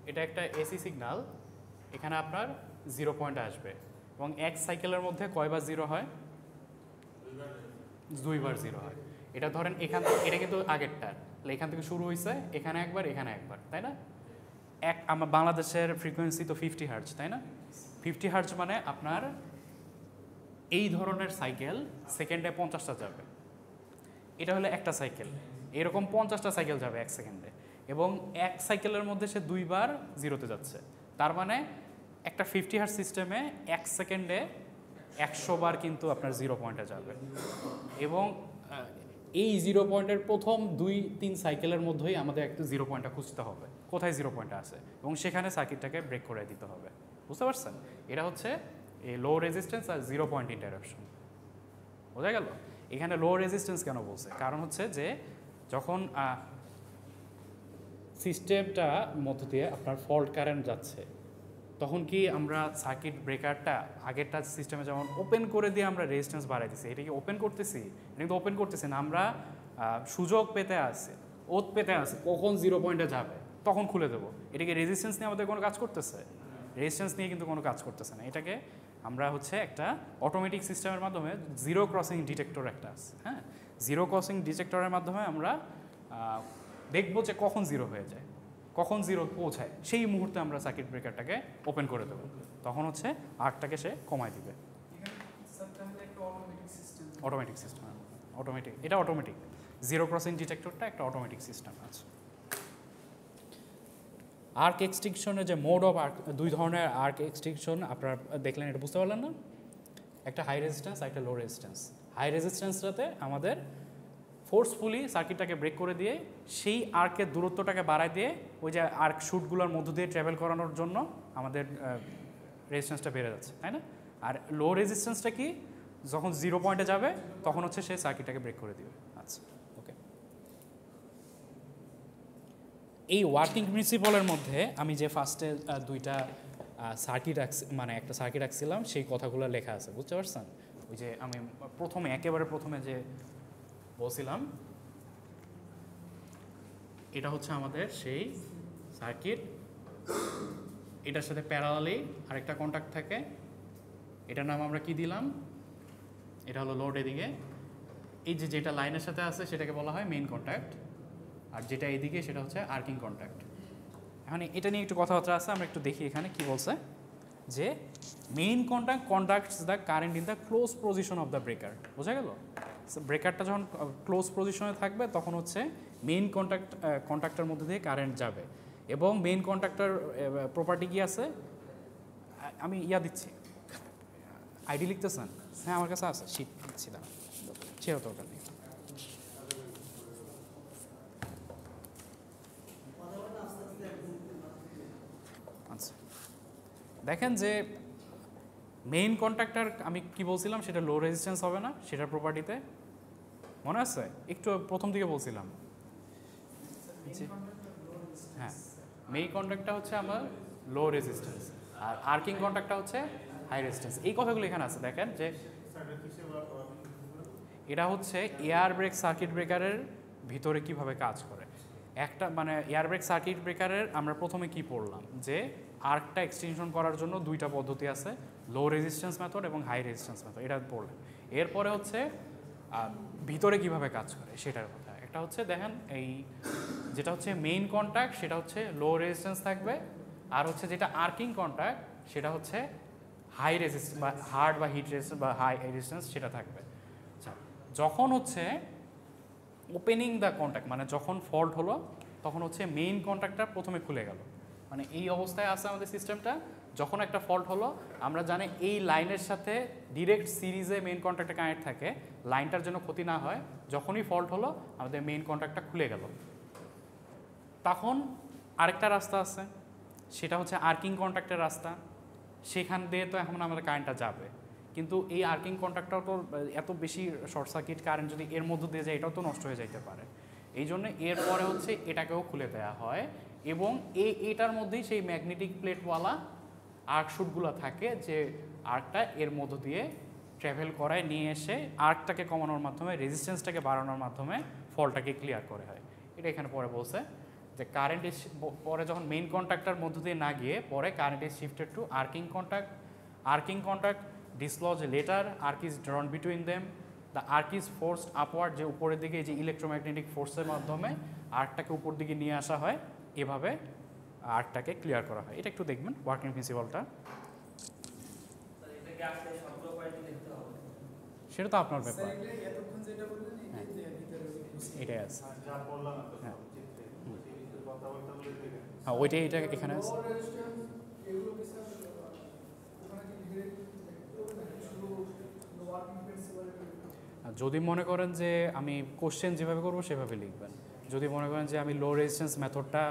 এটা একটা এসি সিগন্যাল, এখানে আপনার 0 পয়েন্ট আসবে, এবং এক সাইকেলের মধ্যে কয়বার 0 হয়? 2বার 0 হয়। এটা ধরেন এটা কিন্তু আগেরটা, এখান থেকে শুরু হয়েছে, এখানে একবার, এখানে একবার, তাই না? আমার বাংলাদেশের ফ্রিকোয়েন্সি তো 50 হার্টজ, তাই না? 50 হার্টজ মানে আপনার এই ধরনের সাইকেল সেকেন্ডে 50টা যাবে, এটা হলো একটা সাইকেল, এরকম 50টা সাইকেল যাবে এক সেকেন্ডে, এবং এক সাইকেলের মধ্যে সে 2বার 0-তে যাচ্ছে। তার মানে একটা 50 হার্টজ সিস্টেমে এক সেকেন্ডে 100 বার কিন্তু আপনার 0 পয়েন্টে যাবে, এবং এই 0 পয়েন্টের প্রথম 2-3 সাইকেলের মধ্যেই আমাদের একটা 0 পয়েন্টটা খুঁজতে হবে, কোথায় 0 পয়েন্টটা আছে, এবং সেখানে সার্কিটটাকে ব্রেক করে দিতে হবে। বুঝতে পারছেন? এটা হচ্ছে এই লো রেজিস্ট্যান্স আর 0 পয়েন্ট ইন্টারাপশন। বোঝা গেল? এখানে লো রেজিস্ট্যান্স কেন বলছে? কারণ হচ্ছে যে যখন সিস্টেমটা মধ্য দিয়ে আপনার ফল্ট কারেন্ট যাচ্ছে, তখন কি আমরা সার্কিট ব্রেকারটা আগেরটা সিস্টেমে যেমন ওপেন করে দিয়ে আমরা রেজিস্ট্যান্স বাড়াই দিচ্ছি, এটা কি ওপেন করতেছি? এটা কিন্তু ওপেন করতেছি না, আমরা সুযোগ পেতে আসছি, ওত পেতে আসছি কখন 0 পয়েন্টে যাবে তখন খুলে দেবো। এটাকে রেজিস্ট্যান্স নিয়ে আমাদের কোনো কাজ করতেছে? রেজিস্ট্যান্স নিয়ে কিন্তু কোনো কাজ করতেছে না। এটাকে আমরা হচ্ছে একটা অটোমেটিক সিস্টেমের মাধ্যমে জিরো ক্রসিং ডিটেক্টর একটা আছে, হ্যাঁ, জিরো ক্রসিং ডিটেক্টরের মাধ্যমে আমরা দেখবো যে কখন 0 হয়ে যায়, কখন 0 পৌঁছায়, সেই মুহূর্তে আমরা সার্কিট ব্রেকারটাকে ওপেন করে দেবো, তখন হচ্ছে আর্কটাকে সে কমায় দিবে। অটোমেটিক সিস্টেম, অটোমেটিক, এটা অটোমেটিক, জিরো ক্রসিং ডিটেক্টরটা একটা অটোমেটিক সিস্টেম আছে। আর্ক এক্সটিংশনের যে মোড অফ আর্ক, 2 ধরনের আর্ক এক্সটিংশন আপনারা দেখলেন, এটা বুঝতে পারলেন না? একটা হাই রেজিস্ট্যান্স, একটা লো রেজিস্ট্যান্স। হাই রেজিস্ট্যান্সটাতে আমাদের ফোর্সফুলি সার্কিটটাকে ব্রেক করে দিয়ে সেই আর্কের দূরত্বটাকে বাড়ায় দিয়ে ওই যে আর্ক শুটগুলোর মধ্য দিয়ে ট্রাভেল করানোর জন্য আমাদের রেজিস্ট্যান্সটা বেড়ে যাচ্ছে, তাই না? আর লো রেজিস্ট্যান্সটা কি, যখন 0 পয়েন্টে যাবে তখন হচ্ছে সে সার্কিটটাকে ব্রেক করে দিবে। আচ্ছা, ওকে। এই ওয়ার্কিং প্রিন্সিপালের মধ্যে আমি যে ফার্স্টে দুইটা সার্কিট মানে একটা সার্কিট আঁকছিলাম সেই কথাগুলো লেখা আছে, বুঝতে পারছেন? ওই যে আমি একেবারে প্রথমে যে বলছিলাম, এটা হচ্ছে আমাদের সেই সার্কিট, এটার সাথে প্যারালালি আরেকটা কন্ট্যাক্ট থাকে, এটার নাম আমরা কি দিলাম, এটা হলো লোড এদিকে। এই যে যেটা লাইনের সাথে আছে সেটাকে বলা হয় মেইন কন্ট্যাক্ট, আর যেটা এইদিকে সেটা হচ্ছে আর্কিং কন্ট্যাক্ট। এখন এটা নিয়ে একটু কথাবার্তা আছে, আমরা একটু দেখি এখানে কি বলছে, যে main contact conducts the current in the close position of the breaker. বোঝা গেল? ব্রেকারটা যখন ক্লোজ পজিশনে থাকবে তখন হচ্ছে মেইন কন্ট্যাক্টের মধ্যে দিয়ে কারেন্ট যাবে। এবং মেইন কন্ট্যাক্টর প্রপার্টি কি আছে, আমি দিচ্ছি, আইডি লিখতেছেন? হ্যাঁ আমার কাছে আছে, শীত দিচ্ছি, দাঁড়া ছেড়ে তো ওটা নেই। আচ্ছা, দেখেন যে মেইন কন্ট্যাক্টর আমি কি বলছিলাম, সেটা লো রেজিস্ট্যান্স হবে না, সেটার প্রপার্টিতে মনে আছে? একটু প্রথম দিকে বলছিলাম। হ্যাঁ, মেইন কন্ট্যাক্টটা হচ্ছে আমার লো রেজিস্ট্যান্স, আর আর্কিং কন্ট্যাক্টটা হচ্ছে হাই রেজিস্ট্যান্স। এই কথাগুলো এখানে আছে, দেখেন যে এটা হচ্ছে এয়ার ব্রেক সার্কিট ব্রেকারের ভিতরে কিভাবে কাজ করে। একটা মানে এয়ার ব্রেক সার্কিট ব্রেকারের আমরা প্রথমে কি পড়লাম, যে আর্কটা এক্সটেনশন করার জন্য দুইটা পদ্ধতি আছে, লো রেজিস্ট্যান্স মেথড এবং হাই রেজিস্ট্যান্স মেথড, এটা পড়লাম। এরপরে হচ্ছে ভিতরে কিভাবে কাজ করে সেটার কথা। একটা হচ্ছে দেখেন এই যেটা হচ্ছে মেইন কন্ট্যাক্ট সেটা হচ্ছে লো রেজিস্ট্যান্স থাকবে, আর হচ্ছে যেটা আর্কিং কন্ট্যাক্ট সেটা হচ্ছে হাই রেজিস্ট্যান্স বা হার্ড বা হিট রেজিস্ট্যান্স বা হাই রেজিস্ট্যান্স সেটা থাকবে। আচ্ছা, যখন হচ্ছে ওপেনিং দ্য কন্ট্যাক্ট মানে যখন ফল্ট হলো তখন হচ্ছে মেইন কন্ট্যাক্টটা প্রথমে খুলে গেল, মানে এই অবস্থায় আছে আমাদের সিস্টেমটা। যখন একটা ফল্ট হলো, আমরা জানি এই লাইনের সাথে ডিরেক্ট সিরিজে মেইন কন্ট্যাক্টটা কানেক্ট থাকে, লাইনটার জন্য ক্ষতি না হয়, যখনই ফল্ট হলো আমাদের মেইন কন্ট্যাক্টটা খুলে গেল। তখন আরেকটা রাস্তা আছে, সেটা হচ্ছে আর্কিং কন্ট্যাক্টের রাস্তা, সেখান দিয়ে তো এখন আমাদের কারেন্টটা যাবে, কিন্তু এই আর্কিং কন্ট্যাক্টটাও তো এত বেশি শর্ট সার্কিট কারেন্ট যদি এর মধ্যে দিয়ে যায় এটাও তো নষ্ট হয়ে যাইতে পারে। এই জন্য এরপরে হচ্ছে এটাকেও খুলে দেওয়া হয়, এবং এটার মধ্যেই সেই ম্যাগনেটিক প্লেটওয়ালা আর্কশুটগুলো থাকে, যে আর্কটা এর মধ্য দিয়ে ট্রাভেল করায় নিয়ে এসে আর্কটাকে কমানোর মাধ্যমে, রেজিস্ট্যান্সটাকে বাড়ানোর মাধ্যমে ফলটাকে ক্লিয়ার করে হয়। এটা এখানে পরে বলছে যে কারেন্ট ইজ পরে যখন মেইন কন্ট্যাক্টটার মধ্য দিয়ে না গিয়ে পরে current is shifted to arcing contact dislodge later, arc is drawn between them, the arc is forced upward, যে উপরের দিকে যে ইলেকট্রোম্যাগনেটিক ফোর্সের মাধ্যমে আর্কটাকে উপর দিকে নিয়ে আসা হয়, এভাবে আর্কটাকে ক্লিয়ার করা হয়। এটা একটু দেখবেন ওয়ার্কিং প্রিন্সিপালটা, সেটা তো আপনার ব্যাপার। এটাই আছে, হ্যাঁ হ্যাঁ ওইটাই, এটা এখানে আছে। যদি মনে করেন যে আমি কোশ্চেন যেভাবে করবো সেভাবে লিখবেন, যদি মনে করেন যে আমি লো রেজিস্ট্যান্স মেথডটা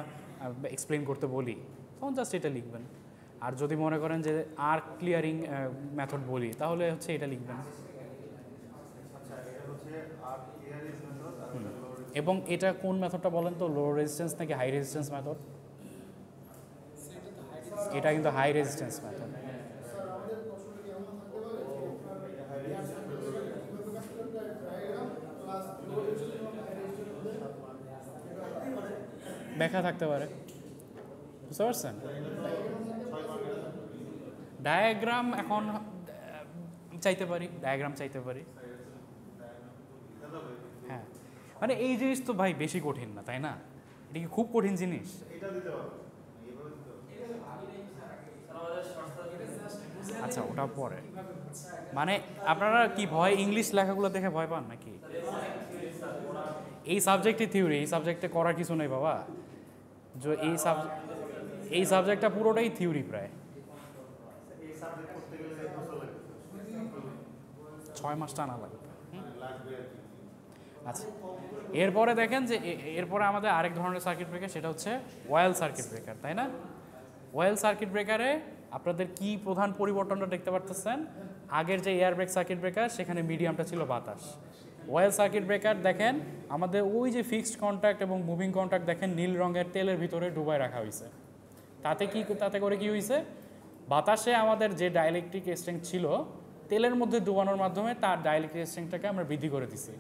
এক্সপ্লেন করতে বলি তখন জাস্ট এটা লিখবেন, আর যদি মনে করেন যে আর্ক ক্লিয়ারিং মেথড বলি তাহলে হচ্ছে এটা লিখবেন। এবং এটা কোন মেথডটা বলেন তো, লো রেজিস্ট্যান্স নাকি হাই রেজিস্ট্যান্স মেথড? এটা কিন্তু হাই রেজিস্ট্যান্স মেথড। ব্যাখ্যা থাকতে পারে, বুঝতে পারছেন? ডায়াগ্রাম এখন চাইতে পারি, হ্যাঁ মানে এই জিনিস তো ভাই বেশি কঠিন না, তাই না? এটা কি খুব কঠিন জিনিস? আচ্ছা ওটা পরে, মানে আপনারা কি ভয় ইংলিশ লেখাগুলো দেখে ভয় পান নাকি? এই সাবজেক্টে থিওরি, এই সাবজেক্টে করার কিছু নেই বাবা, যে এই সাবজেক্টটা পুরোটাই থিওরি প্রায় 6 মাস টানা লাগবে। আচ্ছা, এরপরে দেখেন যে এরপরে আমাদের আরেক ধরনের সার্কিট ব্রেকার, সেটা হচ্ছে ওয়েল সার্কিট ব্রেকার, তাই না? ওয়েল সার্কিট ব্রেকারে আপনাদের কি প্রধান পরিবর্তনটা দেখতে পারতেছেন? আগের যে এয়ার ব্রেক সার্কিট ব্রেকার সেখানে মিডিয়ামটা ছিল বাতাস। ওয়েল সার্কিট ব্রেকার দেখেন আমাদের ওই যে ফিক্সড কন্ট্যাক্ট এবং মুভিং কন্ট্যাক্ট দেখেন নীল রঙের তেলের ভিতরে ডুবাই রাখা হয়েছে। তাতে করে কি হয়েছে, বাতাসে আমাদের যে ডাইলেকট্রিক স্ট্রেংথ ছিল তেলের মধ্যে ডুবানোর মাধ্যমে তার ডাইলেকট্রিক স্ট্রেংথটাকে আমরা বৃদ্ধি করে দিছি।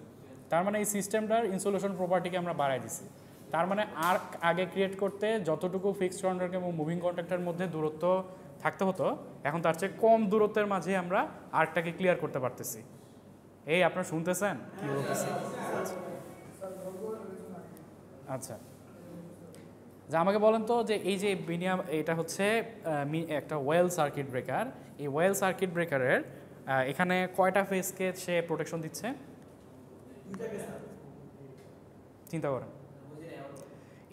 তার মানে এই সিস্টেমটার ইনসুলেশন প্রপার্টিকে আমরা বাড়াই দিছি। তার মানে আর্ক আগে ক্রিয়েট করতে যতটুকু ফিক্সড কন্ট্যাক্ট এবং মুভিং কন্ট্যাক্টের মধ্যে দূরত্ব থাকতে হতো, এখন তার চেয়ে কম দূরত্বের মাঝে আমরা আর্কটাকে ক্লিয়ার করতে পারতেছি। এই আপনারা শুনতেছেন কি বলতেছি? আচ্ছা, যা আমাকে বলেন তো যে এই যে মিডিয়াম, এটা হচ্ছে একটা ওয়েল সার্কিট ব্রেকার। এই ওয়েল সার্কিট ব্রেকারের এখানে কয়টা ফেজকে সে প্রোটেকশন দিচ্ছে চিন্তা করেন।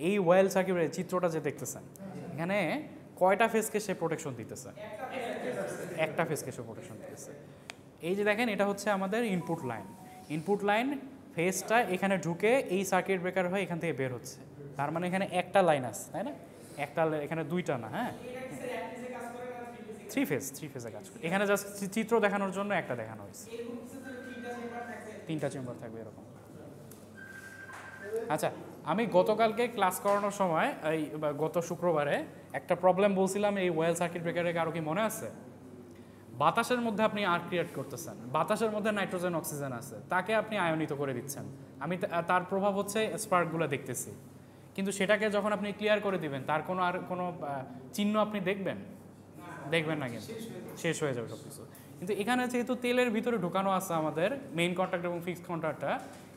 এই ওয়েল সার্কিট চিত্রটা যে দেখতেছেন এখানে কয়টা ফেজকে সে প্রোটেকশন দিতেছে? একটা ফেজকে সে প্রোটেকশন দিতেছে। এই যে দেখেন এটা হচ্ছে আমাদের ইনপুট লাইন। ইনপুট লাইন ফেজটা এখানে ঢুকে এই সার্কিট ব্রেকার হয়ে এখান থেকে বের হচ্ছে। তার মানে এখানে একটা লাইন আছে, তাই না? একটা, এখানে দুইটা না, হ্যাঁ থ্রি ফেজে কাজ করে। এখানে জাস্ট চিত্র দেখানোর জন্য একটা দেখানো হয়েছে, তিনটা চেম্বার থাকবে এরকম। আচ্ছা, আমি গতকালকে ক্লাস করানোর সময় এই গত শুক্রবারে একটা প্রবলেম বলছিলাম এই ওয়েল সার্কিট ব্রেকারে, কারো কি মনে আছে? বাতাসের মধ্যে আপনি আর্ক ক্রিয়েট করতেছেন, বাতাসের মধ্যে নাইট্রোজেন অক্সিজেন আছে, তাকে আপনি আয়নিত করে দিচ্ছেন। আমি তার প্রভাব হচ্ছে স্পার্কগুলো দেখতেছি, কিন্তু সেটাকে যখন আপনি ক্লিয়ার করে দিবেন তার কোনো আর কোনো চিহ্ন আপনি দেখবেন না, কিন্তু শেষ হয়ে যাবে সব কিছু। কিন্তু এখানে যেহেতু তেলের ভিতরে ঢুকানো আছে আমাদের মেইন কন্ট্যাক্ট এবং ফিক্সড কন্ট্যাক্টটা,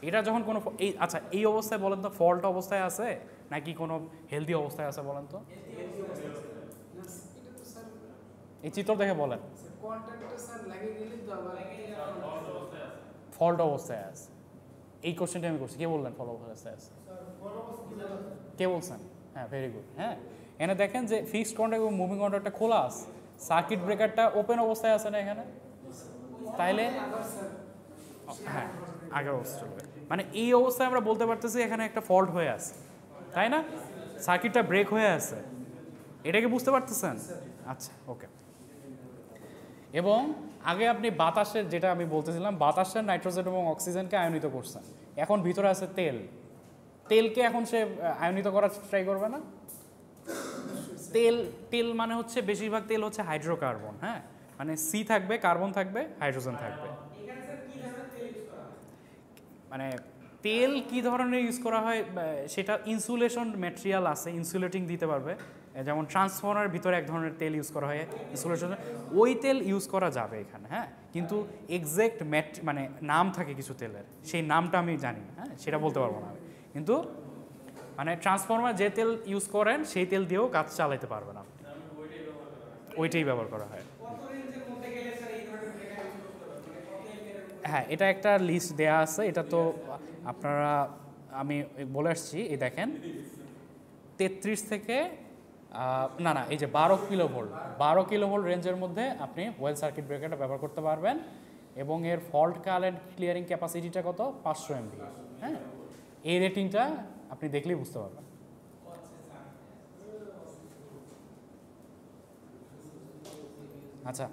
এটা যখন কোনো আচ্ছা এই অবস্থায় বলেন তো ফল্ট অবস্থায় আছে নাকি কোনো হেলদি অবস্থায় আছে বলেন তো? এই চিত্র দেখে বলেন। ফল্ট অবস্থায় আছে, এই কোশ্চেনটা আমি করছি। কে বললেন ফল্ট অবস্থায় আছে? কে বলছেন? হ্যাঁ, ভেরি গুড। হ্যাঁ, এখানে দেখেন যে ফিক্সড কন্ট্যাক্ট এবং মুভিং কন্ট্যাক্টটা খোলা আছে, সার্কিট ব্রেকারটা ওপেন অবস্থায় আছে না এখানে? তাইলে হ্যাঁ, আগের অবস্থা চলবে। মানে এই অবস্থায় আমরা বলতে পারতেছি এখানে একটা ফল্ট হয়ে আছে, তাই না? সার্কিটটা ব্রেক হয়ে আছে, এটাকে বুঝতে পারতেছেন? আচ্ছা, ওকে। এবং আগে আপনি বাতাসের, যেটা আমি বলতেছিলাম, বাতাসের নাইট্রোজেন এবং অক্সিজেনকে আয়নিত করছেন, এখন ভিতরে আছে তেলকে এখন সে আয়নিত করার ট্রাই করবে না? তেল মানে হচ্ছে বেশিরভাগ তেল হচ্ছে হাইড্রোকার্বন, হ্যাঁ, মানে সি থাকবে, কার্বন থাকবে, হাইড্রোজেন থাকবে। মানে তেল কি ধরনের ইউজ করা হয় সেটা ইনসুলেশন ম্যাটেরিয়াল আছে, ইনসুলেটিং দিতে পারবে। যেমন ট্রান্সফর্মারের ভিতরে এক ধরনের তেল ইউজ করা হয় ইনসুলেশন, ওই তেল ইউজ করা যাবে এখানে, হ্যাঁ। কিন্তু এক্সাক্ট মানে নাম থাকে কিছু তেলের, সেই নামটা আমি জানি না, হ্যাঁ, সেটা বলতে পারবো না আমি। কিন্তু মানে ট্রান্সফর্মার যে তেল ইউজ করেন সেই তেল দিয়েও কাজ চালাতে পারবেন আপনি, ওইটাই ব্যবহার করা হয়। হ্যাঁ, এটা একটা লিস্ট দেয়া আছে, এটা তো আপনারা, আমি বলে আসছি। এই দেখেন 33 থেকে না এই যে 12 কিলোভোল্ট রেঞ্জের মধ্যে আপনি ওয়েল সার্কিট ব্রেকারটা ব্যবহার করতে পারবেন। এবং এর ফল্ট কারেন্ট ক্লিয়ারিং ক্যাপাসিটিটা কত? 500 এমভি। হ্যাঁ, এই রেটিংটা আপনি দেখলেই বুঝতে পারবেন। আচ্ছা,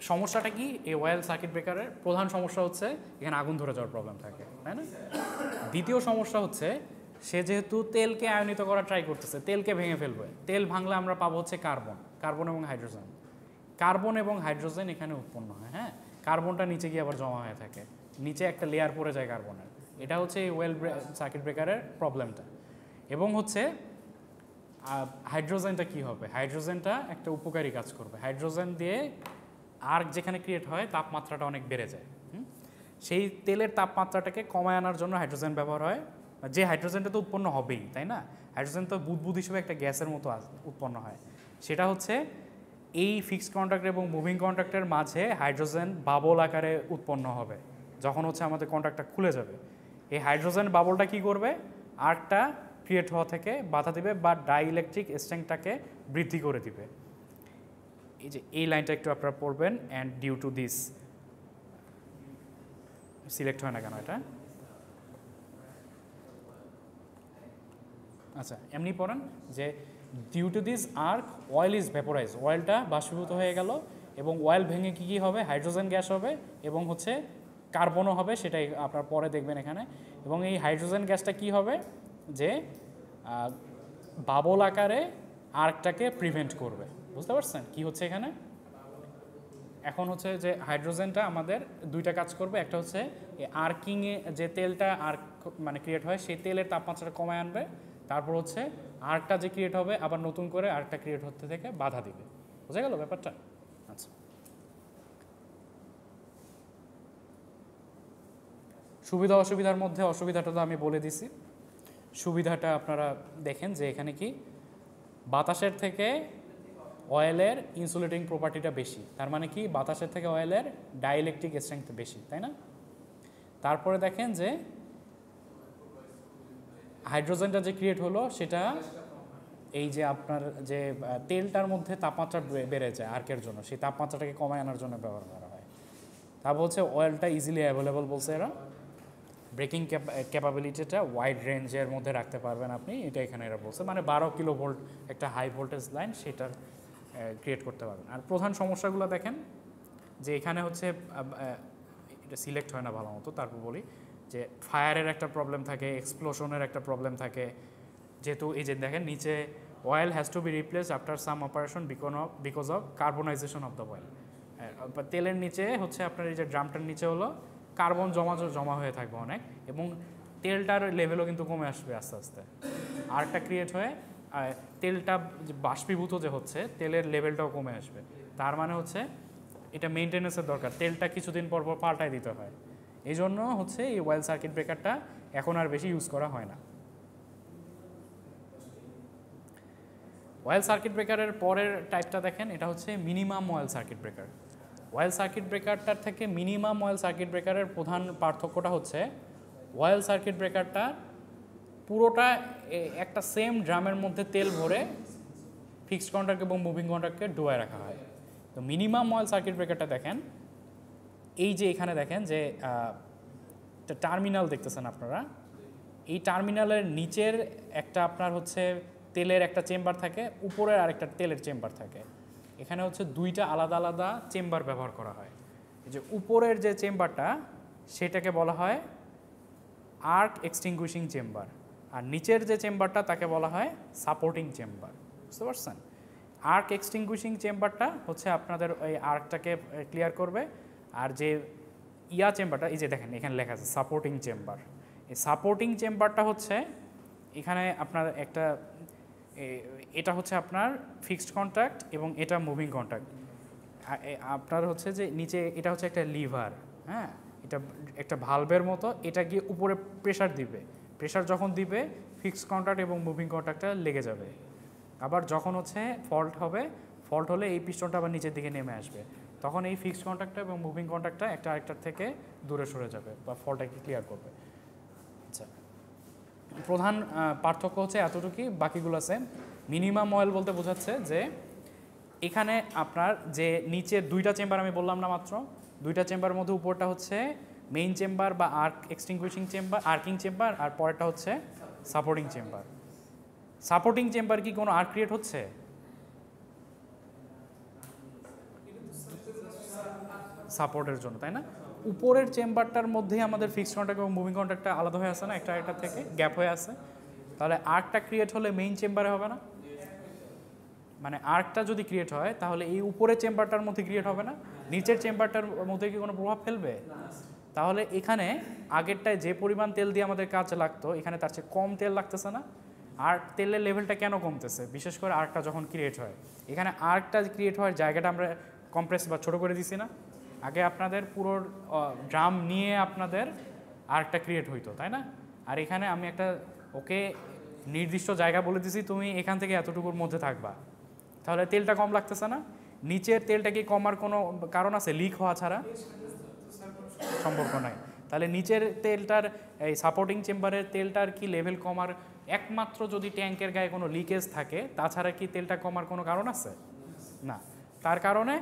সমস্যাটা কি? এই ওয়েল সার্কিট ব্রেকারের প্রধান সমস্যা হচ্ছে এখানে আগুন ধরে যাওয়ার প্রবলেম থাকে, তাই না? দ্বিতীয় সমস্যা হচ্ছে সে যেহেতু তেলকে আয়নিত করার ট্রাই করতেছে, তেলকে ভেঙে ফেলবে। তেল ভাঙলে আমরা পাবো হচ্ছে কার্বন এবং হাইড্রোজেন। কার্বন এবং হাইড্রোজেন এখানে উৎপন্ন হয়, হ্যাঁ। কার্বনটা নিচে গিয়ে আবার জমা হয়ে থাকে, নিচে একটা লেয়ার পড়ে যায় কার্বনের। এটা হচ্ছে এই ওয়েল সার্কিট ব্রেকারের প্রবলেমটা। এবং হচ্ছে হাইড্রোজেনটা কি হবে? হাইড্রোজেনটা একটা উপকারী কাজ করবে। হাইড্রোজেন দিয়ে আর্ক যেখানে ক্রিয়েট হয় তাপমাত্রাটা অনেক বেড়ে যায়। সেই তেলের তাপমাত্রাটাকে কমায় আনার জন্য হাইড্রোজেন ব্যবহার হয়। যে হাইড্রোজেনটা তো উৎপন্ন হবেই, তাই না? হাইড্রোজেন তো বুদবুদ হিসেবে একটা গ্যাসের মতো উৎপন্ন হয়। সেটা হচ্ছে এই ফিক্সড কন্ট্যাক্ট এবং মুভিং কন্ট্যাক্টের মাঝে হাইড্রোজেন বাবল আকারে উৎপন্ন হবে যখন হচ্ছে আমাদের কন্ট্যাক্টটা খুলে যাবে। এই হাইড্রোজেন বাবলটা কি করবে? আর্কটা ক্রিয়েট হওয়া থেকে বাধা দিবে বা ডাইইলেকট্রিক স্ট্রেংথটাকে বৃদ্ধি করে দিবে। এই যে এই লাইনটা একটু আপনারা পড়বেন, and due to this, select হয় না কেন এটা? আচ্ছা, এমনি পড়েন যে due to this arc oil is vaporise, অয়েলটা বাষ্পীভূত হয়ে গেল এবং অয়েল ভেঙে কী কী হবে, হাইড্রোজেন গ্যাস হবে এবং হচ্ছে কার্বনও হবে, সেটাই আপনার পরে দেখবেন এখানে। এবং এই হাইড্রোজেন গ্যাসটা কি হবে, যে বাবল আকারে আর্কটাকে প্রিভেন্ট করবে। বুঝতে পারছেন কি হচ্ছে এখানে? এখন হচ্ছে যে হাইড্রোজেনটা আমাদের দুইটা কাজ করবে, একটা হচ্ছে আর্কিংয়ে যে তেলটা আর্ক মানে ক্রিয়েট হয় সেই তেলের তাপমাত্রাটা কমায় আনবে, তারপর হচ্ছে আর্কটা যে ক্রিয়েট হবে আবার নতুন করে আর্কটা ক্রিয়েট হতে থেকে বাধা দিবে। বুঝা গেল ব্যাপারটা? আচ্ছা, সুবিধা অসুবিধার মধ্যে অসুবিধাটা তো আমি বলে দিছি। সুবিধাটা আপনারা দেখেন যে এখানে কি বাতাসের থেকে অয়েলের ইনসুলেটিং প্রপার্টিটা বেশি, তার মানে কি বাতাসের থেকে অয়েলের ডাইইলেকট্রিক স্ট্রেংথ বেশি, তাই না? তারপরে দেখেন যে হাইড্রোজেনটা যে ক্রিয়েট হলো সেটা এই যে আপনার যে তেলটার মধ্যে তাপমাত্রা বেড়ে যায় আর্কের জন্য, সেই তাপমাত্রাটাকে কমায় আনার জন্য ব্যবহার করা হয়। তারপর হচ্ছে অয়েলটা ইজিলি অ্যাভেলেবল বলছে এরা, ব্রেকিং ক্যাপাবিলিটিটা ওয়াইড রেঞ্জের মধ্যে রাখতে পারবেন আপনি, এটা এখানে এরা বলছে, মানে 12 কিলো ভোল্ট একটা হাই ভোল্টেজ লাইন সেটার ক্রিয়েট করতে পারবেন। আর প্রধান সমস্যাগুলো দেখেন যে এখানে হচ্ছে এটা সিলেক্ট হয় না ভালো মতো, তারপর বলি যে ফায়ারের একটা প্রবলেম থাকে, এক্সপ্লোশনের একটা প্রবলেম থাকে, যেহেতু এই যে দেখেন নিচে oil has to be replace after some operation because of carbonisation of the oil. তেলের নিচে হচ্ছে আপনার এই যে ড্রামটার নিচে হলো কার্বন জমা হয়ে থাকবে অনেক, এবং তেলটার লেভেলও কিন্তু কমে আসবে আস্তে আস্তে। আরেকটা ক্রিয়েট হয়ে তেলটা বাষ্পীভূত যে হচ্ছে তেলের লেভেলটাও কমে আসবে, তার মানে হচ্ছে এটা মেনটেন্যান্সের দরকার, তেলটা কিছুদিন পর পর পাল্টাই দিতে হয়। এই জন্য হচ্ছে এই অয়েল সার্কিট ব্রেকারটা এখন আর বেশি ইউজ করা হয় না। অয়েল সার্কিট ব্রেকারের পরের টাইপটা দেখেন, এটা হচ্ছে minimum oil circuit breaker. Oil circuit ব্রেকারটার থেকে মিনিমাম অয়েল সার্কিট ব্রেকারের প্রধান পার্থক্যটা হচ্ছে অয়েল সার্কিট ব্রেকারটা পুরোটা একটা সেম ড্রামের মধ্যে তেল ভরে ফিক্সড কন্ট্যাক্ট এবং মুভিং কন্ট্যাক্টকে ডুবায় রাখা হয়। তো মিনিমাম অয়েল সার্কিট ব্রেকারটা দেখেন, এই যে এখানে দেখেন যে টার্মিনাল দেখতেছেন আপনারা, এই টার্মিনালের নিচের একটা আপনার হচ্ছে তেলের একটা চেম্বার থাকে, উপরের আরেকটা তেলের চেম্বার থাকে। এখানে হচ্ছে দুইটা আলাদা আলাদা চেম্বার ব্যবহার করা হয়। এই যে উপরের যে চেম্বারটা সেটাকে বলা হয় আর্ক এক্সটিংগুইশিং চেম্বার, আর নিচের যে চেম্বারটা তাকে বলা হয় সাপোর্টিং চেম্বার। বুঝতে পারছেন? আর্ক এক্সটিংগুইশিং চেম্বারটা হচ্ছে আপনাদের ওই আর্কটাকে ক্লিয়ার করবে, আর যে চেম্বারটা এই যে দেখেন এখানে লেখা আছে সাপোর্টিং চেম্বার। এই সাপোর্টিং চেম্বারটা হচ্ছে এখানে আপনার একটা এটা হচ্ছে আপনার ফিক্সড কন্ট্যাক্ট এবং এটা মুভিং কন্ট্যাক্ট। আপনার হচ্ছে যে নিচে এটা হচ্ছে একটা লিভার, হ্যাঁ, এটা একটা ভালভের মতো, এটা গিয়ে উপরে প্রেশার দিবে, প্রেশার যখন দিবে ফিক্সড কন্ট্যাক্ট এবং মুভিং কন্ট্যাক্টটা লেগে যাবে। আবার যখন হচ্ছে ফল্ট হলে এই পিস্টনটা আবার নিচের দিকে নেমে আসবে, তখন এই ফিক্সড কন্ট্যাক্টটা এবং মুভিং কন্ট্যাক্টটা একটা আরেকটার থেকে দূরে সরে যাবে বা ফল্টটাকে ক্লিয়ার করবে। আচ্ছা, প্রধান পার্থক্য হচ্ছে এতটুকুই, বাকিগুলো সেম। মিনিমাম অয়েল বলতে বোঝাচ্ছে যে এখানে আপনার যে নিচের দুইটা চেম্বার আমি বললাম না মাত্র, দুইটা চেম্বারের মধ্যে উপরটা হচ্ছে মেইন চেম্বার বা আর্ক এক্সটিংগুইশিং চেম্বার, আর্কিং চেম্বার, আর পরেরটা হচ্ছে সাপোর্টিং চেম্বার। সাপোর্টিং চেম্বার কি কোনো আর্ক ক্রিয়েট হচ্ছে? সাপোর্টের জন্য, তাই না? উপরের চেম্বারটার মধ্যেই আমাদের ফিক্সড কন্ট্যাক্ট এবং মুভিং কন্ট্যাক্টটা আলাদা হয়ে আসে না, একটা একটা থেকে গ্যাপ হয়ে আসে, তাহলে আর্কটা ক্রিয়েট হলে মেইন চেম্বারে হবে না? মানে আর্কটা যদি ক্রিয়েট হয় তাহলে এই উপরের চেম্বারটার মধ্যে ক্রিয়েট হবে না, নিচের চেম্বারটার মধ্যে কি কোনো প্রভাব ফেলবে? তাহলে এখানে আগেরটায় যে পরিমাণ তেল দিয়ে আমাদের কাজ লাগতো এখানে তার চেয়ে কম তেল লাগতেছে না। আর তেলের লেভেলটা কেন কমতেছে? বিশেষ করে আর্কটা যখন ক্রিয়েট হয়, এখানে আর্কটা ক্রিয়েট হওয়ার জায়গাটা আমরা কম্প্রেস বা ছোটো করে দিছি না। আগে আপনাদের পুরো ড্রাম নিয়ে আপনাদের আর্কটা ক্রিয়েট হইতো, তাই না? আর এখানে আমি একটা ওকে নির্দিষ্ট জায়গা বলে দিছি, তুমি এখান থেকে এতটুকুর মধ্যে থাকবা, তাহলে তেলটা কম লাগতেছে না? নিচের তেলটা কি কমার কোনো কারণ আছে লিক হওয়া ছাড়া? সম্পর্ক নাই। তাহলে নিচের তেলটার এই সাপোর্টিং চেম্বারের তেলটার কি লেভেল কমার একমাত্র যদি ট্যাঙ্কের গায়ে কোনো লিকেজ থাকে, তাছাড়া কি তেলটা কমার কোনো কারণ আছে? না। তার কারণে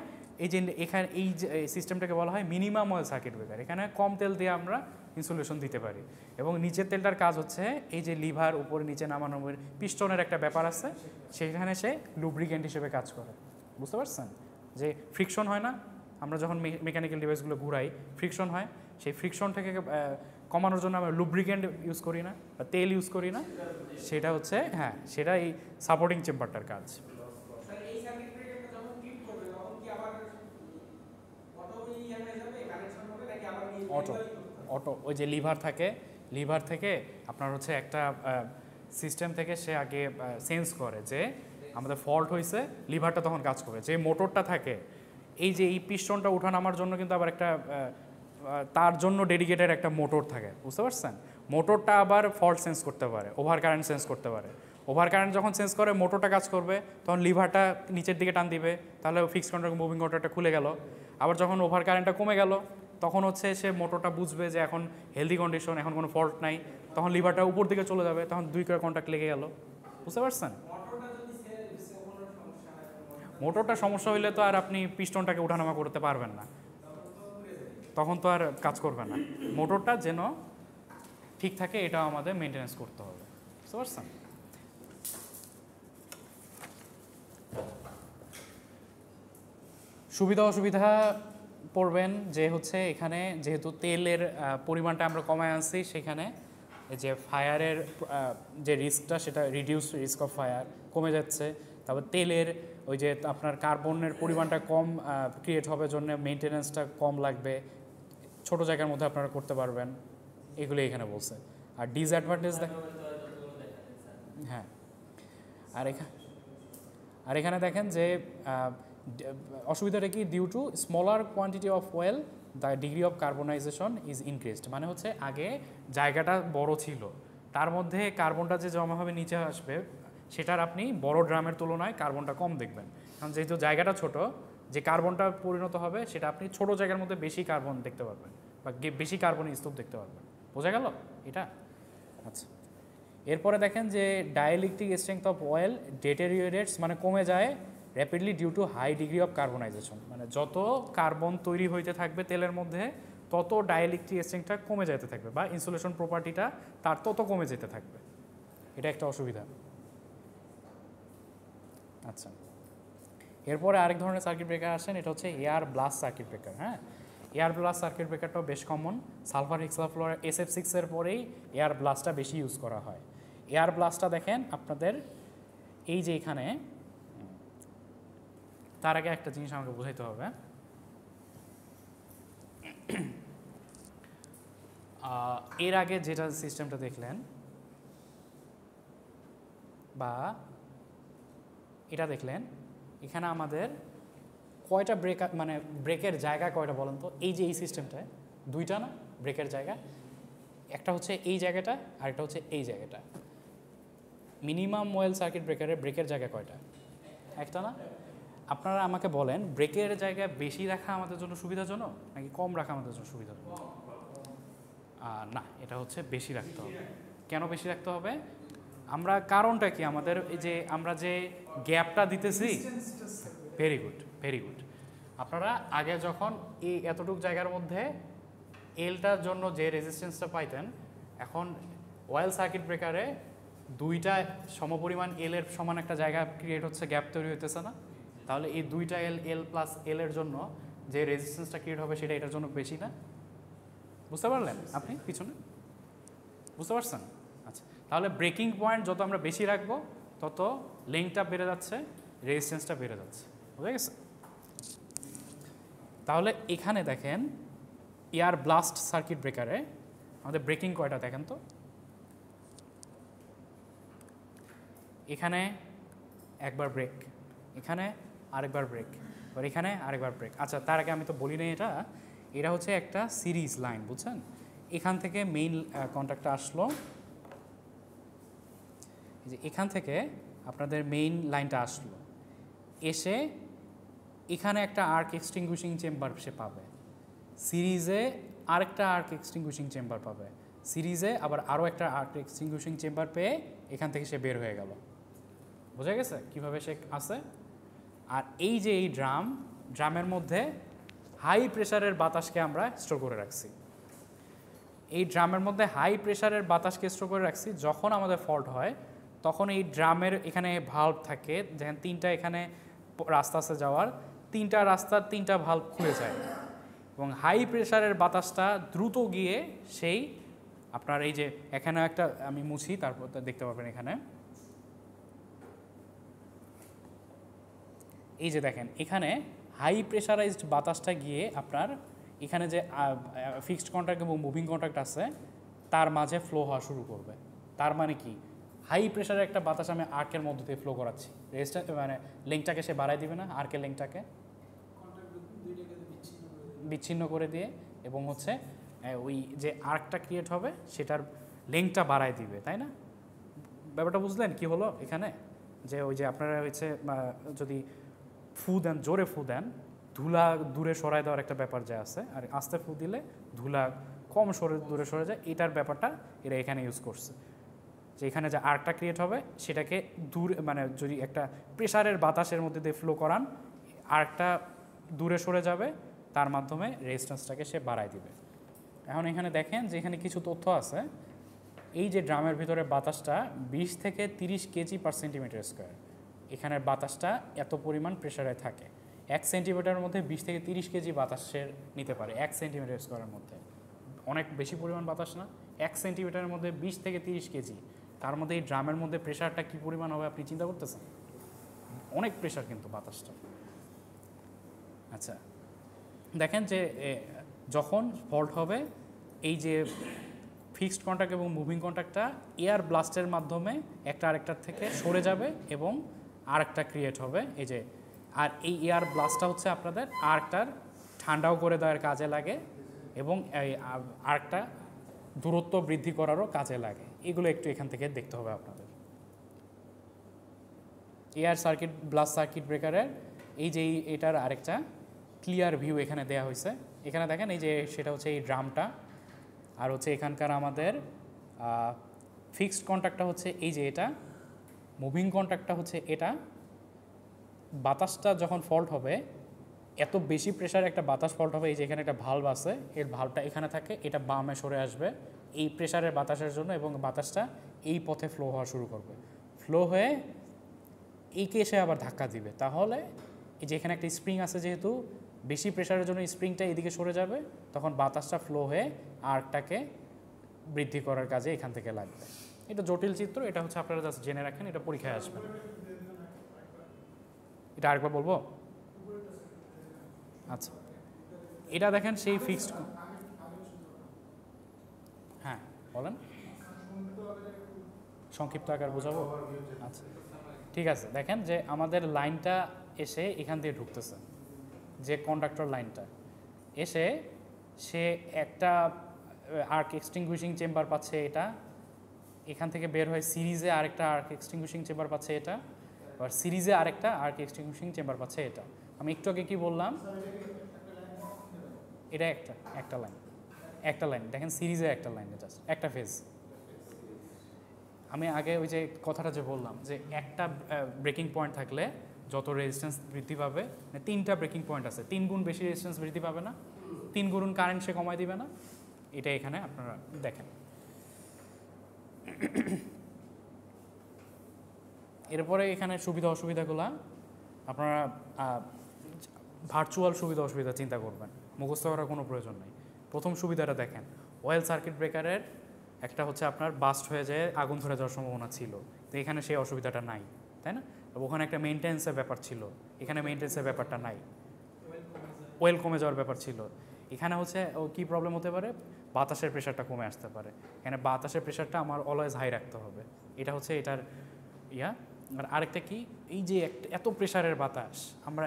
এই যে এখানে এই যে সিস্টেমটাকে বলা হয় মিনিমাম অয়েল সার্কিট ব্রেকার। এখানে কম তেল দিয়ে আমরা ইনসুলেশন দিতে পারি, এবং নিচের তেলটার কাজ হচ্ছে এই যে লিভার উপরে নিচে নামানোর পিস্টনের একটা ব্যাপার আছে, সেখানে সে লুব্রিকেন্ট হিসেবে কাজ করে। বুঝতে পারছেন? যে ফ্রিকশন হয় না, আমরা যখন মেকানিক্যাল ডিভাইসগুলো ঘুরাই ফ্রিকশন হয়, সেই ফ্রিকশন থেকে কমানোর জন্য আমরা লুব্রিকেন্ট ইউজ করি না বা তেল ইউজ করি না, সেটা হচ্ছে হ্যাঁ সেটা এই সাপোর্টিং চেম্বারটার কাজ। অটো অটো ওই যে লিভার থাকে, লিভার থেকে আপনার হচ্ছে একটা সিস্টেম থেকে সে আগে সেন্স করে যে আমাদের ফল্ট হয়েছে, লিভারটা তখন কাজ করে। যে মোটরটা থাকে, এই যে এই পিস্টনটা উঠানামার জন্য কিন্তু আবার একটা তার জন্য ডেডিকেটেড একটা মোটর থাকে, বুঝতে পারছেন? মোটরটা আবার ফল্ট সেন্স করতে পারে, ওভার কারেন্ট সেন্স করতে পারে। ওভার কারেন্ট যখন সেন্স করে মোটরটা কাজ করবে, তখন লিভারটা নিচের দিকে টান দিবে, তাহলে ফিক্সড কন্ট্রোল মুভিং কন্ট্রোলটা খুলে গেল। আবার যখন ওভার কারেন্টটা কমে গেল, তখন হচ্ছে সে মোটরটা বুঝবে যে এখন হেলদি কন্ডিশন, এখন কোনো ফল্ট নাই, তখন লিভারটা উপর দিকে চলে যাবে, তখন দুই করে কন্ট্যাক্ট লেগে গেল, বুঝতে পারছেন? মোটরটা সমস্যা হইলে তো আর আপনি পিস্টনটাকে ওঠানামা করতে পারবেন না, তখন তো আর কাজ করবে না। মোটরটা যেন ঠিক থাকে এটা আমাদের মেনটেন্যান্স করতে হবে, বুঝতে পারছেন? সুবিধা অসুবিধা পড়বেন যে হচ্ছে এখানে যেহেতু তেলের পরিমাণটা আমরা কমায় আনছি, সেখানে যে ফায়ারের যে রিস্কটা সেটা রিডিউস রিস্ক অফ ফায়ার কমে যাচ্ছে। তারপর তেলের ওই যে আপনার কার্বনের পরিমাণটা কম ক্রিয়েট হবে, জন্য মেনটেন্যান্সটা কম লাগবে, ছোট জায়গার মধ্যে আপনারা করতে পারবেন, এগুলো এখানে বলছে। আর ডিসঅ্যাডভান্টেজ হ্যাঁ, আর এখানে দেখেন যে অসুবিধাটা কি, due to smaller quantity of oil the degree of carbonisation is increased. মানে হচ্ছে আগে জায়গাটা বড় ছিল, তার মধ্যে কার্বনটা যে জমা হবে নিচে আসবে, সেটার আপনি বড় ড্রামের তুলনায় কার্বনটা কম দেখবেন। কারণ যেহেতু জায়গাটা ছোট, যে কার্বনটা পরিণত হবে সেটা আপনি ছোট জায়গার মধ্যে বেশি কার্বন দেখতে পারবেন বা বেশি কার্বনের স্তূপ দেখতে পারবেন। বোঝা গেল এটা? আচ্ছা, এরপরে দেখেন যে dielectric strength of oil deteriorates, মানে কমে যায় rapidly due to high degree of carbonization. মানে যত কার্বন তৈরি হইতে থাকবে তেলের মধ্যে, তত ডাইইলেকট্রিক স্ট্রেংথটা কমে যেতে থাকবে বা ইনসুলেশন প্রপার্টিটা তার তত কমে যেতে থাকবে। এটা একটা অসুবিধা। আচ্ছা, এরপরে আরেক ধরনের সার্কিট ব্রেকার আসেন, এটা হচ্ছে এয়ার ব্লাস্ট সার্কিট ব্রেকার। হ্যাঁ, এয়ার ব্লাস্ট সার্কিট ব্রেকারটাও বেশ কমন। সালফার হেক্সাফ্লোরাইড SF6-এর পরেই এয়ার ব্লাস্টটা বেশি ইউজ করা হয়। এয়ার ব্লাস্টটা দেখেন আপনাদের এই যে এখানে, তার আগে একটা জিনিস আমাকে বোঝাইতে হবে। এর আগে যেটা সিস্টেমটা দেখলেন বা এটা দেখলেন, এখানে আমাদের কয়টা ব্রেক, মানে ব্রেকের জায়গা কয়টা বলেন তো? এই যে এই সিস্টেমটায় দুইটা না ব্রেকের জায়গা, একটা হচ্ছে এই জায়গাটা আর একটা হচ্ছে এই জায়গাটা। মিনিমাম ওয়েল সার্কিট ব্রেকারের ব্রেকের জায়গা কয়টা? একটা না? আপনারা আমাকে বলেন, ব্রেকের জায়গায় বেশি রাখা আমাদের জন্য সুবিধাজনক নাকি কম রাখা আমাদের জন্য সুবিধাজনক? না, এটা হচ্ছে বেশি রাখতে হবে। কেন বেশি রাখতে হবে? আমরা কারণটা কি, আমাদের এই যে আমরা যে গ্যাপটা দিতেছি, ভেরি গুড ভেরি গুড। আপনারা আগে যখন এই এতটুকু জায়গার মধ্যে এলটার জন্য যে রেজিস্ট্যান্সটা পাইতেন, এখন ওয়েল সার্কিট ব্রেকারে দুইটা সমপরিমাণ এলের সমান একটা জায়গা ক্রিয়েট হচ্ছে, গ্যাপ তৈরি হইতেছে না? তাহলে এই দুইটা এল প্লাস এলের জন্য যে রেজিস্ট্যান্সটা ক্রিয়েট হবে সেটা এটার জন্য বেশি না? বুঝতে পারলেন আপনি পিছনে? বুঝতে পারছেন? আচ্ছা, তাহলে ব্রেকিং পয়েন্ট যত আমরা বেশি রাখবো, তত লেংথটা বেড়ে যাচ্ছে, রেজিস্ট্যান্সটা বেড়ে যাচ্ছে। বুঝা গেছে? তাহলে এখানে দেখেন এয়ার ব্লাস্ট সার্কিট ব্রেকারে আমাদের ব্রেকিং কয়টা দেখেন তো? এখানে একবার ব্রেক, এখানে আরেকবার ব্রেক, আর এখানে আরেকবার ব্রেক। আচ্ছা, তার আগে আমি তো বলি নাই, এটা হচ্ছে একটা সিরিজ লাইন, বুঝছেন? এখান থেকে মেইন কন্ট্যাক্টটা আসলো, যে এখান থেকে আপনাদের মেইন লাইনটা আসলো, এসে এখানে একটা আর্ক এক্সটিংগুইশিং চেম্বার সে পাবে, সিরিজে আরেকটা আর্ক এক্সটিংগুইশিং চেম্বার পাবে, সিরিজে আবার আরও একটা আর্ক এক্সটিংগুইশিং চেম্বার পেয়ে এখান থেকে সে বের হয়ে গেল। বোঝা গেছে কীভাবে সে আসে? আর এই যে এই ড্রামের মধ্যে হাই প্রেশারের বাতাসকে আমরা স্টোর করে রাখছি। এই ড্রামের মধ্যে হাই প্রেশারের বাতাসকে স্টোর করে রাখছি। যখন আমাদের ফল্ট হয় তখন এই ড্রামের এখানে ভাল্ব থাকে, যেখানে তিনটা এখানে রাস্তা আছে যাওয়ার, তিনটা রাস্তার তিনটা ভালভ খুলে যায় এবং হাই প্রেশারের বাতাসটা দ্রুত গিয়ে সেই আপনার এই যে এখানে একটা আমি মুছি তারপর দেখতে পাবেন এখানে এই যে দেখেন এখানে হাই প্রেশারাইজড বাতাসটা গিয়ে আপনার এখানে যে ফিক্সড কন্ট্যাক্ট এবং মুভিং কন্ট্যাক্ট আছে তার মাঝে ফ্লো হওয়া শুরু করবে। তার মানে কি হাই প্রেশারের একটা বাতাস আমি আর্কের মধ্যে দিয়ে ফ্লো করাচ্ছি, মানে লেংটাকে সে বাড়াই দিবে না, আর্কের লেংটাকে বিচ্ছিন্ন করে দিয়ে এবং হচ্ছে ওই যে আর্কটা ক্রিয়েট হবে সেটার লেংথটা বাড়ায় দিবে, তাই না? ব্যাপারটা বুঝলেন কি হলো এখানে? যে ওই যে আপনারা হচ্ছে যদি ফু দেন, জোরে ফু দেন, ধুলা দূরে সরাই দেওয়ার একটা ব্যাপার যে আছে, আর আস্তে ফু দিলে ধুলা কম দূরে সরে যায়, এটার ব্যাপারটা এরা এখানে ইউজ করছে। যে এখানে যে আর্কটা ক্রিয়েট হবে সেটাকে দূরে, মানে যদি একটা প্রেশারের বাতাসের মধ্যে দিয়ে ফ্লো করান, আর্কটা দূরে সরে যাবে, তার মাধ্যমে রেজিস্ট্যান্সটাকে সে বাড়ায় দিবে। এখন এখানে দেখেন যে এখানে কিছু তথ্য আছে। এই যে ড্রামের ভিতরে বাতাসটা 20 থেকে 30 কেজি পার সেন্টিমিটার স্কোয়ার, এখানের বাতাসটা এত পরিমাণ প্রেশারে থাকে। 1 সেন্টিমিটারের মধ্যে 20 থেকে 30 কেজি বাতাসের নিতে পারে 1 সেন্টিমিটার স্কোয়ারের মধ্যে, অনেক বেশি পরিমাণ বাতাস না? 1 সেন্টিমিটারের মধ্যে 20 থেকে 30 কেজি, তার মধ্যে এই ড্রামের মধ্যে প্রেশারটা কী পরিমাণ হবে আপনি চিন্তা করতেছেন? অনেক প্রেশার কিন্তু বাতাসটা। আচ্ছা দেখেন যে যখন ফল্ট হবে এই যে ফিক্সড কন্ট্যাক্ট এবং মুভিং কন্ট্যাক্টটা এয়ার ব্লাস্টের মাধ্যমে একটা আরেকটার থেকে সরে যাবে এবং আরেকটা ক্রিয়েট হবে এই যে, আর এই এয়ার ব্লাস্টটা হচ্ছে আপনাদের আরেকটার ঠান্ডাও করে দেওয়ার কাজে লাগে এবং এই আরেকটা দূরত্ব বৃদ্ধি করারও কাজে লাগে। এগুলো একটু এখান থেকে দেখতে হবে আপনাদের। এয়ার সার্কিট ব্লাস্ট সার্কিট ব্রেকারের এই যে এটার আরেকটা ক্লিয়ার ভিউ এখানে দেওয়া হয়েছে। এখানে দেখেন এই যে সেটা হচ্ছে এই ড্রামটা, আর হচ্ছে এখানকার আমাদের ফিক্সড কন্ট্যাক্টটা হচ্ছে এই যে এটা, মুভিং কন্ট্যাক্টটা হচ্ছে এটা। বাতাসটা যখন ফল্ট হবে, এত বেশি প্রেশারে একটা বাতাস ফল্ট হবে, এই যে এখানে একটা ভালভ আছে, এর ভালভটা এখানে থাকে, এটা বামে সরে আসবে এই প্রেশারের বাতাসের জন্য এবং বাতাসটা এই পথে ফ্লো হওয়া শুরু করবে। ফ্লো হয়ে এইকে এসে আবার ধাক্কা দিবে, তাহলে এই যে এখানে একটা স্প্রিং আছে, যেহেতু বেশি প্রেশারের জন্য স্প্রিংটা এদিকে সরে যাবে, তখন বাতাসটা ফ্লো হয়ে আর্কটাকে বৃদ্ধি করার কাজে এখান থেকে লাগবে। এটা জটিল চিত্র, এটা হচ্ছে আপনারা জাস্ট জেনে রাখেন, এটা পরীক্ষায় আসবে। এটা আরেকবার বলবো? আচ্ছা এটা দেখেন সেই ফিক্সড, হ্যাঁ বলেন, সংক্ষিপ্ত আকার বোঝাবো? আচ্ছা ঠিক আছে। দেখেন যে আমাদের লাইনটা এসে এখান দিয়ে ঢুকতেছে, যে কন্ডাক্টর লাইনটা এসে সে একটা আর্ক এক্সটিংগুইশিং চেম্বার পাচ্ছে, এটা এখান থেকে বের হয়ে সিরিজে আরেকটা আর্ক এক্সটিংগুইশিং চেম্বার পাচ্ছে, এটা আবার সিরিজে আরেকটা আর্ক এক্সটিংগুইশিং চেম্বার পাচ্ছে, এটা। আমি একটু আগে কি বললাম, এটা একটা লাইন দেখেন, সিরিজে একটা লাইন, জাস্ট একটা ফেজ। আমি আগে ওই যে কথাটা যে বললাম যে একটা ব্রেকিং পয়েন্ট থাকলে যত রেজিস্ট্যান্স বৃদ্ধি পাবে, মানে 3টা ব্রেকিং পয়েন্ট আছে, 3 গুণ বেশি রেজিস্ট্যান্স বৃদ্ধি পাবে না, 3 গুণ কারেন্ট সে কমায় দিবে না, এটা এখানে আপনারা দেখেন। এরপরে এখানে সুবিধা অসুবিধাগুলো আপনারা ভার্চুয়াল সুবিধা অসুবিধা চিন্তা করবেন, মুখস্থ করার কোনো প্রয়োজন নেই। প্রথম সুবিধাটা দেখেন, অয়েল সার্কিট ব্রেকারের একটা হচ্ছে আপনার বাস্ট হয়ে যায়, আগুন ধরে যাওয়ার সম্ভাবনা ছিল, তো এখানে সেই অসুবিধাটা নাই, তাই না? ওখানে একটা মেনটেন্সের ব্যাপার ছিল, এখানে মেনটেন্সের ব্যাপারটা নাই, অয়েল কমে যাওয়ার ব্যাপার ছিল। এখানে হচ্ছে কী প্রবলেম হতে পারে, বাতাসের প্রেশারটা কমে আসতে পারে, এখানে বাতাসের প্রেশারটা আমার অলওয়েজ হাই রাখতে হবে, এটা হচ্ছে এটার ইয়া। আর আরেকটা কি, এই যে এত প্রেশারের বাতাস আমরা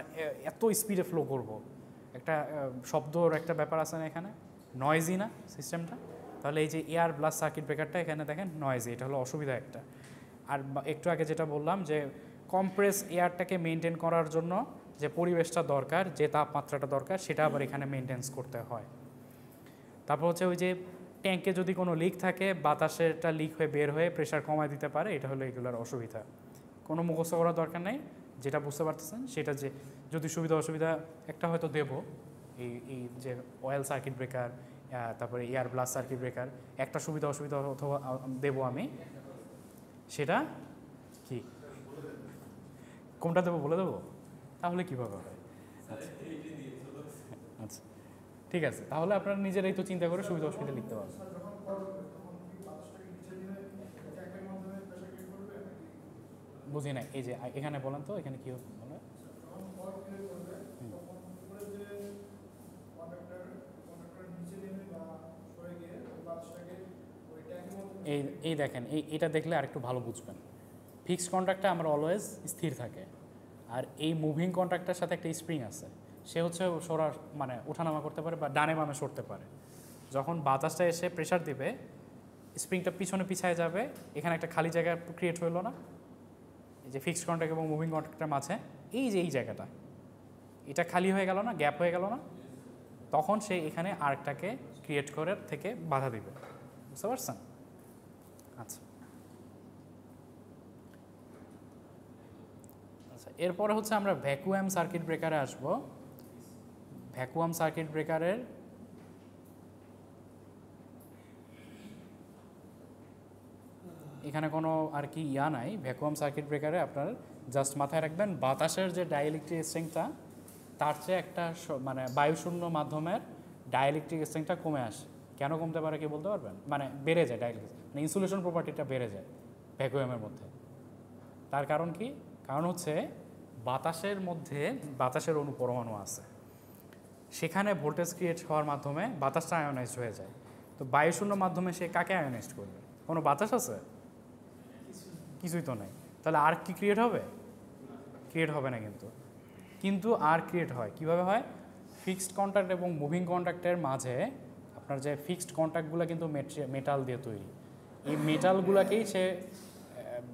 এত স্পিডে ফ্লো করব, একটা শব্দর একটা ব্যাপার আছে না এখানে, নয়েজি না সিস্টেমটা, তাহলে এই যে এয়ার ব্লাস্ট সার্কিট ব্রেকারটা এখানে দেখেন নয়েজি, এটা হলো অসুবিধা একটা। আর একটু আগে যেটা বললাম যে কম্প্রেস এয়ারটাকে মেনটেন করার জন্য যে পরিবেশটা দরকার, যে তাপমাত্রাটা দরকার, সেটা আবার এখানে মেনটেন্স করতে হয়। তারপর হচ্ছে ওই যে ট্যাঙ্কে যদি কোনো লিক থাকে, বাতাসেরটা লিক হয়ে বের হয়ে প্রেশার কমায় দিতে পারে, এটা হলো এগুলোর অসুবিধা। কোনো মুখস্থ করার দরকার নেই, যেটা বুঝতে পারতেছেন সেটা, যে যদি সুবিধা অসুবিধা একটা হয়তো দেবো, এই যে অয়েল সার্কিট ব্রেকার, তারপরে এয়ার ব্লাস্ট সার্কিট ব্রেকার, একটা সুবিধা অসুবিধা অথবা দেবো আমি, সেটা কি কোনটা দেবো বলে দেবো, তাহলে কীভাবে হবে? আচ্ছা ঠিক আছে, তাহলে আপনারা নিজেরাই তো চিন্তা করে সুবিধা অসুবিধা লিখতে পারবেন। বুঝি না, এই যে এখানে বলেন তো, এখানে কি হবে বলে? এই দেখেন, এটা দেখলে আরেকটু ভালো বুঝবেন। ফিক্সড কন্ট্রাক্টটা আমরা অলওয়েজ স্থির থাকে, আর এই মুভিং কন্ট্রাক্টের সাথে একটা স্প্রিং আছে, সে হচ্ছে মানে ওঠানামা করতে পারে বা ডানে বামে সরতে পারে। যখন বাতাসটা এসে প্রেশার দিবে, স্প্রিংটা পিছনে পিছায় যাবে, এখানে একটা খালি জায়গা ক্রিয়েট হইলো না, এই যে ফিক্সড কন্ট্রাক্ট এবং মুভিং কন্ট্রাক্টের মাঝে এই জায়গাটা, এটা খালি হয়ে গেল না, গ্যাপ হয়ে গেল না, তখন সে এখানে আরেকটাকে ক্রিয়েট করে থেকে বাধা দিবে। বুঝতে পারছেন? আচ্ছা আচ্ছা, এরপরে হচ্ছে আমরা ভ্যাকুয়াম সার্কিট ব্রেকারে আসব। ভ্যাকুয়াম সার্কিট ব্রেকারের এখানে কোনো আর কি নাই। ভ্যাকুয়াম সার্কিট ব্রেকারে আপনার জাস্ট মাথায় রাখবেন, বাতাসের যে ডাইইলেকট্রিক স্ট্রেংথটা তার চেয়ে একটা মানে বায়ুশূন্য মাধ্যমের ডাইইলেকট্রিক স্ট্রেংথটা কমে আসে। কেন কমতে পারে কি বলতে পারবেন? মানে বেড়ে যায় ডাইইলেকট্রিক, মানে ইনসুলেশন প্রপার্টিটা বেড়ে যায় ভ্যাকুয়ামের মধ্যে। তার কারণ কি? কারণ হচ্ছে বাতাসের মধ্যে বাতাসের অণু পরমাণু আছে, সেখানে ভোল্টেজ ক্রিয়েট হওয়ার মাধ্যমে বাতাসটা আয়োনাইজড হয়ে যায়। তো বায়ুশূন্য মাধ্যমে সে কাকে আয়োনাইজড করবে? কোনো বাতাস আছে? কিছুই তো নাই। তাহলে আর কি ক্রিয়েট হবে? ক্রিয়েট হবে না। কিন্তু আর ক্রিয়েট হয় কিভাবে হয়? ফিক্সড কন্ট্যাক্ট এবং মুভিং কন্ট্যাক্টের মাঝে আপনার যে ফিক্সড কন্ট্যাক্টগুলো কিন্তু মেটাল দিয়ে তৈরি, এই মেটালগুলোকেই সে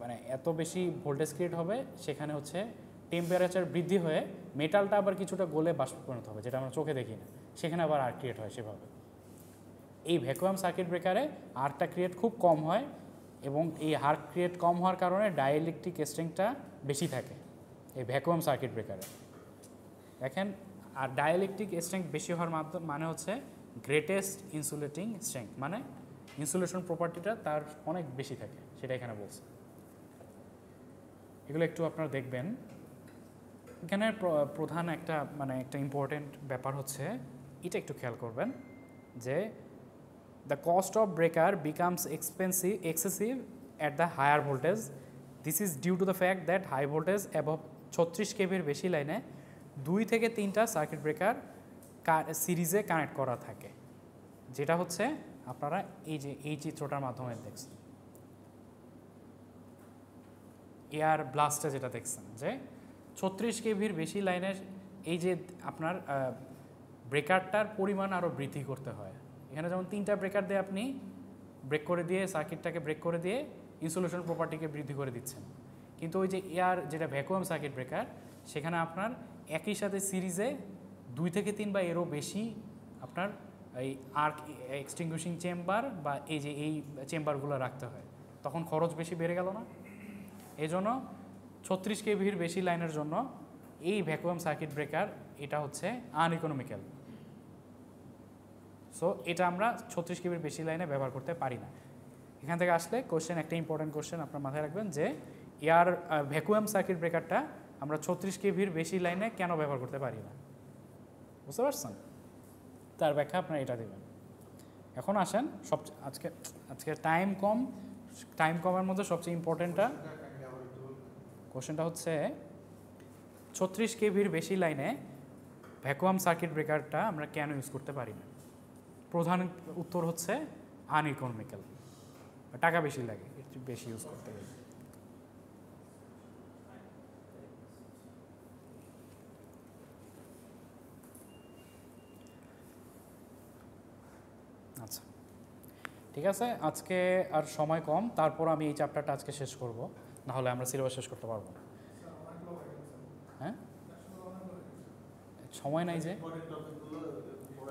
মানে এত বেশি ভোল্টেজ ক্রিয়েট হবে, সেখানে হচ্ছে টেম্পারেচার বৃদ্ধি হয়ে মেটালটা আবার কিছুটা গলে বাষ্প পরিণত হবে, যেটা আমরা চোখে দেখি না, সেখানে আবার আর ক্রিয়েট হয় সেভাবে। এই ভ্যাকুয়াম সার্কিট ব্রেকারে আরটা ক্রিয়েট খুব কম হয়, এবং এই হার ক্রিয়েট কম হওয়ার কারণে ডাইইলেকট্রিক স্ট্রেংথটা বেশি থাকে এই ভ্যাকুয়াম সার্কিট ব্রেকারে। দেখেন, আর ডাইইলেকট্রিক স্ট্রেংথ বেশি হওয়ার মানে হচ্ছে গ্রেটেস্ট ইনসুলেটিং স্ট্রেংথ, মানে ইনসুলেশন প্রপার্টিটা তার অনেক বেশি থাকে, সেটা এখানে বলছে। এগুলো একটু আপনারা দেখবেন। এখানে প্রধান একটা মানে একটা ইম্পর্টেন্ট ব্যাপার হচ্ছে এটা একটু খেয়াল করবেন যে the cost of breaker becomes excessive at the higher voltage. This is due to the fact that high voltage above 36 kV এর বেশি লাইনে 2 থেকে 3টা সার্কিট ব্রেকার সিরিজে কানেক্ট করা থাকে, যেটা হচ্ছে আপনারা এই চিত্রটার মাধ্যমে দেখছেন, এয়ার ব্লাস্টে যেটা দেখছেন যে 36 কেভির বেশি লাইনের এই যে আপনার ব্রেকারটার পরিমাণ আরও বৃদ্ধি করতে হয়। এখানে যেমন 3টা ব্রেকার দিয়ে আপনি ব্রেক করে দিয়ে সার্কিটটাকে ব্রেক করে দিয়ে ইনসুলেশন প্রপার্টিকে বৃদ্ধি করে দিচ্ছেন, কিন্তু ওই যে এয়ার যেটা ভ্যাকুয়াম সার্কিট ব্রেকার, সেখানে আপনার একই সাথে সিরিজে 2 থেকে 3 বা এরও বেশি আপনার এই আর্ক এক্সটিংগুইশিং চেম্বার বা এই চেম্বারগুলো রাখতে হয়, তখন খরচ বেশি বেড়ে গেল না? এই জন্য 36 কেভির বেশি লাইনের জন্য এই ভ্যাকুয়াম সার্কিট ব্রেকার এটা হচ্ছে আনইকোনমিক্যাল। সো এটা আমরা 36 কেভির বেশি লাইনে ব্যবহার করতে পারি না। এখান থেকে আসলে কোশ্চেন, একটা ইম্পর্টেন্ট কোশ্চেন আপনার মাথায় রাখবেন যে এয়ার ভ্যাকুয়াম সার্কিট ব্রেকারটা আমরা 36 কেভির বেশি লাইনে কেন ব্যবহার করতে পারি না? বুঝতে পারছেন? তার ব্যাখ্যা আপনারা এটা দেবেন। এখন আসেন আজকে টাইম কমের মধ্যে সবচেয়ে ইম্পর্টেন্টটা কোশ্চেনটা হচ্ছে 36 কেভির বেশি লাইনে ভ্যাকুয়াম সার্কিট ব্রেকারটা আমরা কেন ইউজ করতে পারি না? প্রধান উত্তর হচ্ছে আনইকোনমিক্যাল, টাকা বেশি লাগে একটু বেশি ইউজ করতে গেলে। আচ্ছা ঠিক আছে, আজকে আর সময় কম, তারপর আমি এই চ্যাপ্টারটা আজকে শেষ করব, নাহলে আমরা সিলেবাস শেষ করতে পারবো না। হ্যাঁ, সময় নাই যে।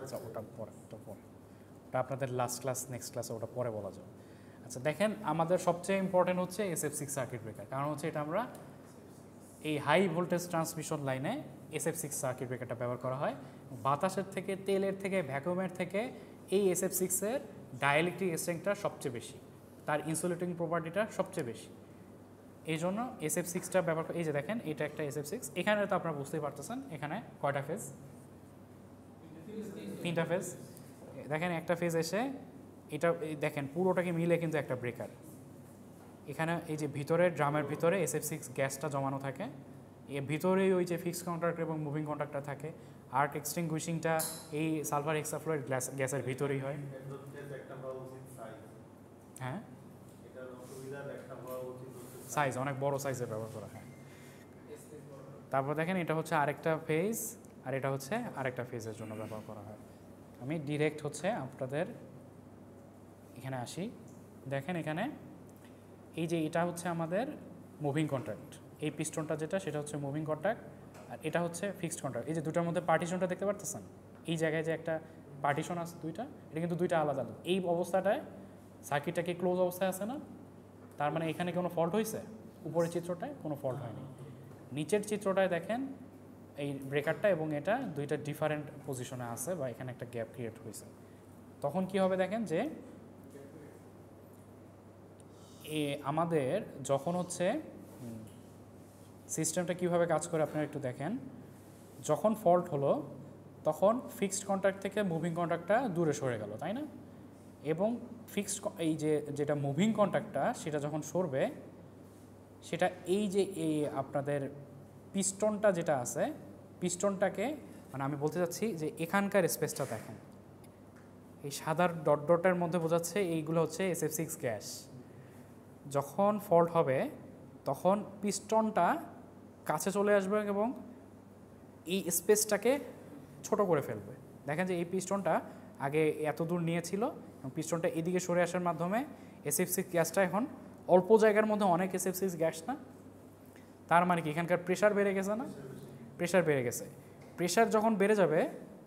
আচ্ছা, ওটা আপনাদের লাস্ট ক্লাস, নেক্সট ক্লাসে ওটা পরে বলা যাবে। আচ্ছা দেখেন, আমাদের সবচেয়ে ইম্পর্টেন্ট হচ্ছে SF6 সার্কিট ব্রেকার, কারণ হচ্ছে এটা আমরা এই হাই ভোল্টেজ ট্রান্সমিশন লাইনে SF6 সার্কিট ব্রেকারটা ব্যবহার করা হয়। বাতাসের থেকে, তেলের থেকে, ভ্যাকুয়ামের থেকে এই SF6 ডাইইলেকট্রিক স্ট্রেংথটা সবচেয়ে বেশি, তার ইনসুলেটিং প্রপার্টিটা সবচেয়ে বেশি। এই জন্য SF6টা ব্যবহার করে। এই যে দেখেন এটা একটা SF6, এখানে তো আপনারা বুঝতেই পারতেছেন এখানে কয়টা ফেজ, 3টা ফেজ। দেখেন একটা ফেজ এসে এটা দেখেন পুরোটাকে মিলে কিন্তু একটা ব্রেকার। এখানে এই যে ভিতরে ড্রামের ভিতরে SF6 গ্যাসটা জমানো থাকে, এর ভিতরেই ওই যে ফিক্সড কন্ট্রাক্টর এবং মুভিং কন্ট্রাক্টর থাকে। আর্ক এক্সটিংগুইশিংটা এই সালফার হেক্সাফ্লুরাইড গ্যাসের ভিতরেই হয়। হ্যাঁ, সাইজ অনেক বড় সাইজের ব্যবহার করা হয়। তারপর দেখেন এটা হচ্ছে আরেকটা ফেজ, আর এটা হচ্ছে আরেকটা ফেজের জন্য ব্যবহার করা হয়। আমি ডিরেক্ট হচ্ছে আপনাদের এখানে আসি। দেখেন এখানে এই যে এটা হচ্ছে আমাদের মুভিং কন্ট্রাক্ট, এই পিস্টনটা যেটা সেটা হচ্ছে মুভিং কন্ট্রাক্ট, আর এটা হচ্ছে ফিক্সড কন্ট্রাক্ট। এই যে দুটার মধ্যে পার্টিশনটা দেখতে পারতেছেন, এই জায়গায় যে একটা পার্টিশন আছে দুইটা, এটা কিন্তু দুইটা আলাদা আলাদা। এই অবস্থাটায় সার্কিটটাকে ক্লোজ অবস্থায় আছে না, তার মানে এখানে কোনো ফল্ট হয়েছে? উপরের চিত্রটায় কোনো ফল্ট হয়নি। নিচের চিত্রটায় দেখেন এই ব্রেকারটা এবং এটা দুইটা ডিফারেন্ট পজিশনে আছে বা এখানে একটা গ্যাপ ক্রিয়েট হয়েছে। তখন কি হবে দেখেন যে আমাদের যখন হচ্ছে সিস্টেমটা কিভাবে কাজ করে আপনারা একটু দেখেন। যখন ফল্ট হলো তখন ফিক্সড কন্ট্যাক্ট থেকে মুভিং কন্ট্যাক্টটা দূরে সরে গেল, তাই না? এবং ফিক্সড এই যে যেটা মুভিং কন্ট্যাক্টটা সেটা যখন সরবে, সেটা এই যে এই আপনাদের পিস্টনটা যেটা আছে, পিস্টনটাকে মানে আমি বলতে চাচ্ছি যে এখানকার স্পেসটা দেখেন, এই সাদা ডট ডটের মধ্যে বোঝাচ্ছে এইগুলো হচ্ছে SF6 গ্যাস। যখন ফল্ট হবে তখন পিস্টনটা কাছে চলে আসবে এবং এই স্পেসটাকে ছোট করে ফেলবে। দেখেন যে এই পিস্টনটা আগে এত দূর নিয়েছিল এবং পিস্টনটা এদিকে সরে আসার মাধ্যমে SF6 গ্যাসটা এখন অল্প জায়গার মধ্যে অনেক SF6 গ্যাস না, তার মানে কি এখানকার প্রেশার বেড়ে গেছে না? প্রেশার বেড়ে গেছে। প্রেশার যখন বেড়ে যাবে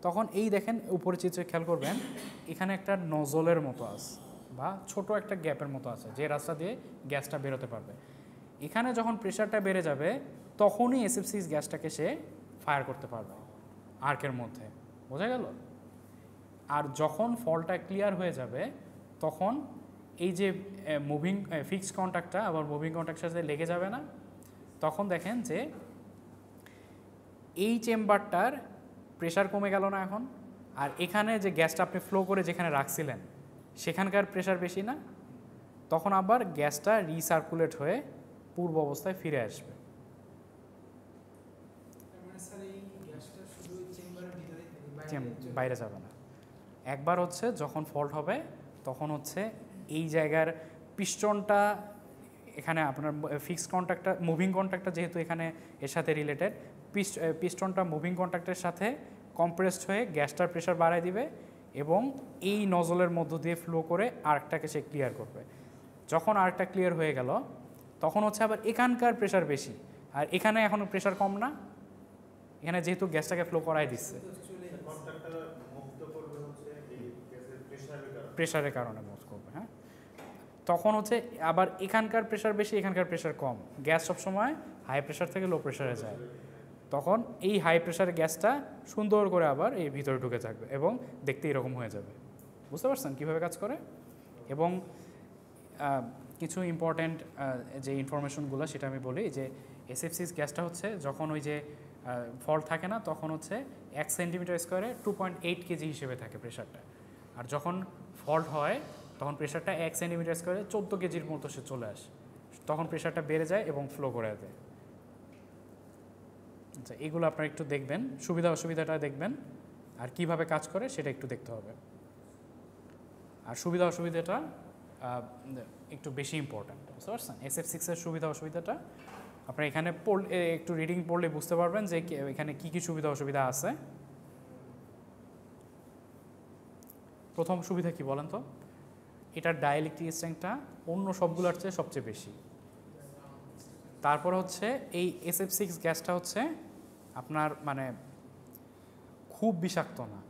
তখন এই দেখেন উপরে চিত্রে খেয়াল করবেন এখানে একটা নজলের মতো আছে বা ছোট একটা গ্যাপের মতো আছে যে রাস্তা দিয়ে গ্যাসটা বেরোতে পারবে। এখানে যখন প্রেশারটা বেড়ে যাবে তখনই SF6 গ্যাসটাকে সে ফায়ার করতে পারবে আর্কের মধ্যে, বোঝা গেল? আর যখন ফলটা ক্লিয়ার হয়ে যাবে তখন এই যে মুভিং ফিক্সড কন্ট্যাক্টটা আবার মুভিং কন্ট্যাক্টের সাথে লেগে যাবে না, তখন দেখেন যে এই চেম্বারটার প্রেশার কমে গেল না এখন, আর এখানে যে গ্যাসটা আপনি ফ্লো করে যেখানে রাখছিলেন সেখানকার প্রেশার বেশি না, তখন আবার গ্যাসটা রিসার্কুলেট হয়ে পূর্ব অবস্থায় ফিরে আসবে। বাইরে যাবে না। একবার হচ্ছে যখন ফল্ট হবে তখন হচ্ছে এই জায়গার পিস্টনটা এখানে আপনার ফিক্সড কন্ট্যাক্টটা মুভিং কন্ট্যাক্টটা যেহেতু এখানে এর সাথে রিলেটেড, পিস্টনটা মুভিং কন্ট্যাক্টের সাথে কম্প্রেসড হয়ে গ্যাসটার প্রেশার বাড়ায় দিবে এবং এই নজলের মধ্য দিয়ে ফ্লো করে আর্কটাকে সে ক্লিয়ার করবে। যখন আর্কটা ক্লিয়ার হয়ে গেল তখন হচ্ছে আবার এখানকার প্রেশার বেশি আর এখানে এখন প্রেশার কম না, এখানে যেহেতু গ্যাসটাকে ফ্লো করাই দিচ্ছে প্রেশারের কারণে মুভ করবে। হ্যাঁ, তখন হচ্ছে আবার এখানকার প্রেশার বেশি এখানকার প্রেশার কম, গ্যাস সবসময় হাই প্রেশার থেকে লো প্রেশারে যায়, তখন এই হাই প্রেশারের গ্যাসটা সুন্দর করে আবার এই ভিতরে ঢুকে থাকবে এবং দেখতে এরকম হয়ে যাবে। বুঝতে পারছেন কীভাবে কাজ করে? এবং কিছু ইম্পর্ট্যান্ট যে ইনফরমেশনগুলো সেটা আমি বলি যে SF6 গ্যাসটা হচ্ছে যখন ওই যে ফল্ট থাকে না তখন হচ্ছে 1 সেন্টিমিটার স্কোয়ারে 2.8 কেজি হিসেবে থাকে প্রেশারটা, আর যখন ফল্ট হয় তখন প্রেশারটা 1 সেন্টিমিটার স্কোয়ারে 14 কেজির মতো সে চলে আসে, তখন প্রেশারটা বেড়ে যায় এবং ফ্লো করে দেয়। আচ্ছা, এগুলো আপনারা একটু দেখবেন, সুবিধা অসুবিধাটা দেখবেন আর কিভাবে কাজ করে সেটা একটু দেখতে হবে। আর সুবিধা অসুবিধাটা একটু বেশি ইম্পর্ট্যান্ট, বুঝতে পারছেন? SF6-এর সুবিধা অসুবিধাটা আপনারা এখানে একটু রিডিং পড়লে বুঝতে পারবেন যে এখানে কী কী সুবিধা অসুবিধা আছে। প্রথম সুবিধা কি বলেন তো? এটার ডাইইলেকট্রিক স্ট্রেংথটা অন্য সবগুলোর চেয়ে সবচেয়ে বেশি। তারপর হচ্ছে এই SF6 গ্যাসটা হচ্ছে আপনার মানে খুব বিষাক্ত না,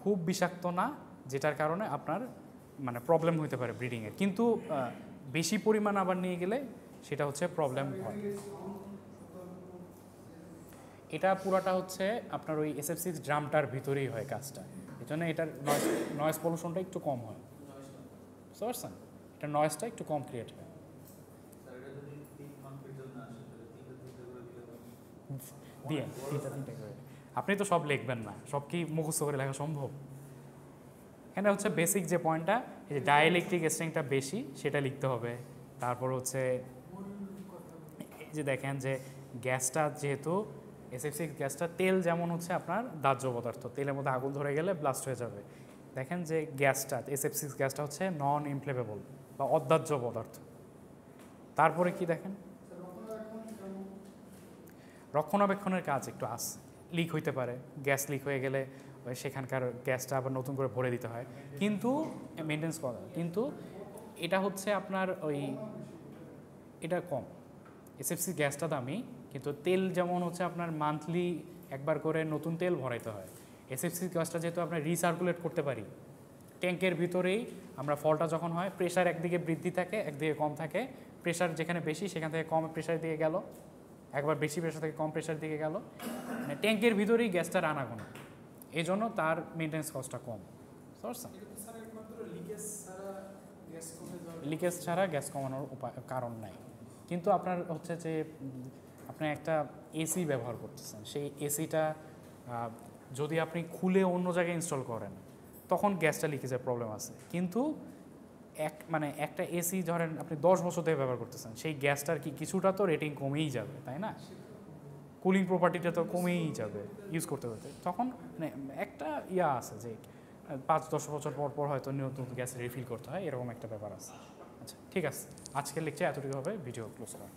খুব বিষাক্ত না, যেটার কারণে আপনার মানে প্রবলেম হতে পারে ব্রিডিংয়ের, কিন্তু বেশি পরিমাণ আবার নিয়ে গেলে সেটা হচ্ছে প্রবলেম হয়। এটা পুরাটা হচ্ছে আপনার ওই SF6 ড্রামটার ভিতরেই হয় কাজটা, এই জন্য এটার নয়েজ পলিউশনটা একটু কম হয়, বুঝতে পারছেন? এটার নয়েজটা একটু কম ক্রিয়েট হয়। দিয়ে তিনটা করে। আপনি তো সব লিখবেন না, সব কি মুখস্থ করে লেখা সম্ভব? এখানে হচ্ছে বেসিক যে পয়েন্টটা, এই যে ডাইইলেকট্রিক স্ট্রেংথটা বেশি সেটা লিখতে হবে। তারপর হচ্ছে এই যে দেখেন যে গ্যাসটা যেহেতু SF6 গ্যাসটা, তেল যেমন হচ্ছে আপনার দাহ্য পদার্থ, তেলের মধ্যে আগুন ধরে গেলে ব্লাস্ট হয়ে যাবে। দেখেন যে গ্যাসটা SF6 গ্যাসটা হচ্ছে নন ইনফ্লেমেবল বা অদাহ্য পদার্থ। তারপরে কি দেখেন, রক্ষণাবেক্ষণের কাজ একটু আছে, লিক হইতে পারে, গ্যাস লিক হয়ে গেলে সেখানকার গ্যাসটা আবার নতুন করে ভরে দিতে হয়, কিন্তু মেনটেন্স করা, কিন্তু এটা হচ্ছে আপনার এটা কম। SF6 গ্যাসটা দামি, কিন্তু তেল যেমন হচ্ছে আপনার মান্থলি একবার করে নতুন তেল ভরাইতে হয়। SF6 গ্যাসটা যেহেতু আমরা রিসার্কুলেট করতে পারি ট্যাঙ্কের ভিতরেই, আমরা ফলটা যখন হয় প্রেশার একদিকে বৃদ্ধি থাকে একদিকে কম থাকে, প্রেশার যেখানে বেশি সেখান থেকে কম প্রেশার দিকে গেল, একবার বেশি প্রেশার থেকে কম প্রেশার দিকে গেল, মানে ট্যাঙ্কের ভিতরেই গ্যাসটার আনাগোনা, এই জন্য তার মেনটেন্স কস্টটা কম। লিকেজ ছাড়া গ্যাস কমানোর উপায় কারণ নাই, কিন্তু আপনার হচ্ছে যে আপনি একটা এসি ব্যবহার করতেছেন, সেই এসিটা যদি আপনি খুলে অন্য জায়গায় ইনস্টল করেন তখন গ্যাসটা লিকেজের প্রবলেম আছে, কিন্তু মানে একটা এসি ধরেন আপনি 10 বছর ধরে ব্যবহার করতেছেন, সেই গ্যাসটার কিছুটা তো রেটিং কমেই যাবে, তাই না? কুলিং প্রপার্টিটা তো কমেই যাবে ইউজ করতে করতে, তখন মানে একটা আছে যে 5-10 বছর পর পর হয়তো নতুন গ্যাস রিফিল করতে হয়, এরকম একটা ব্যাপার আছে। আচ্ছা ঠিক আছে, আজকের লেকচার এতটুকু হবে, ভিডিও ক্লোজ করা।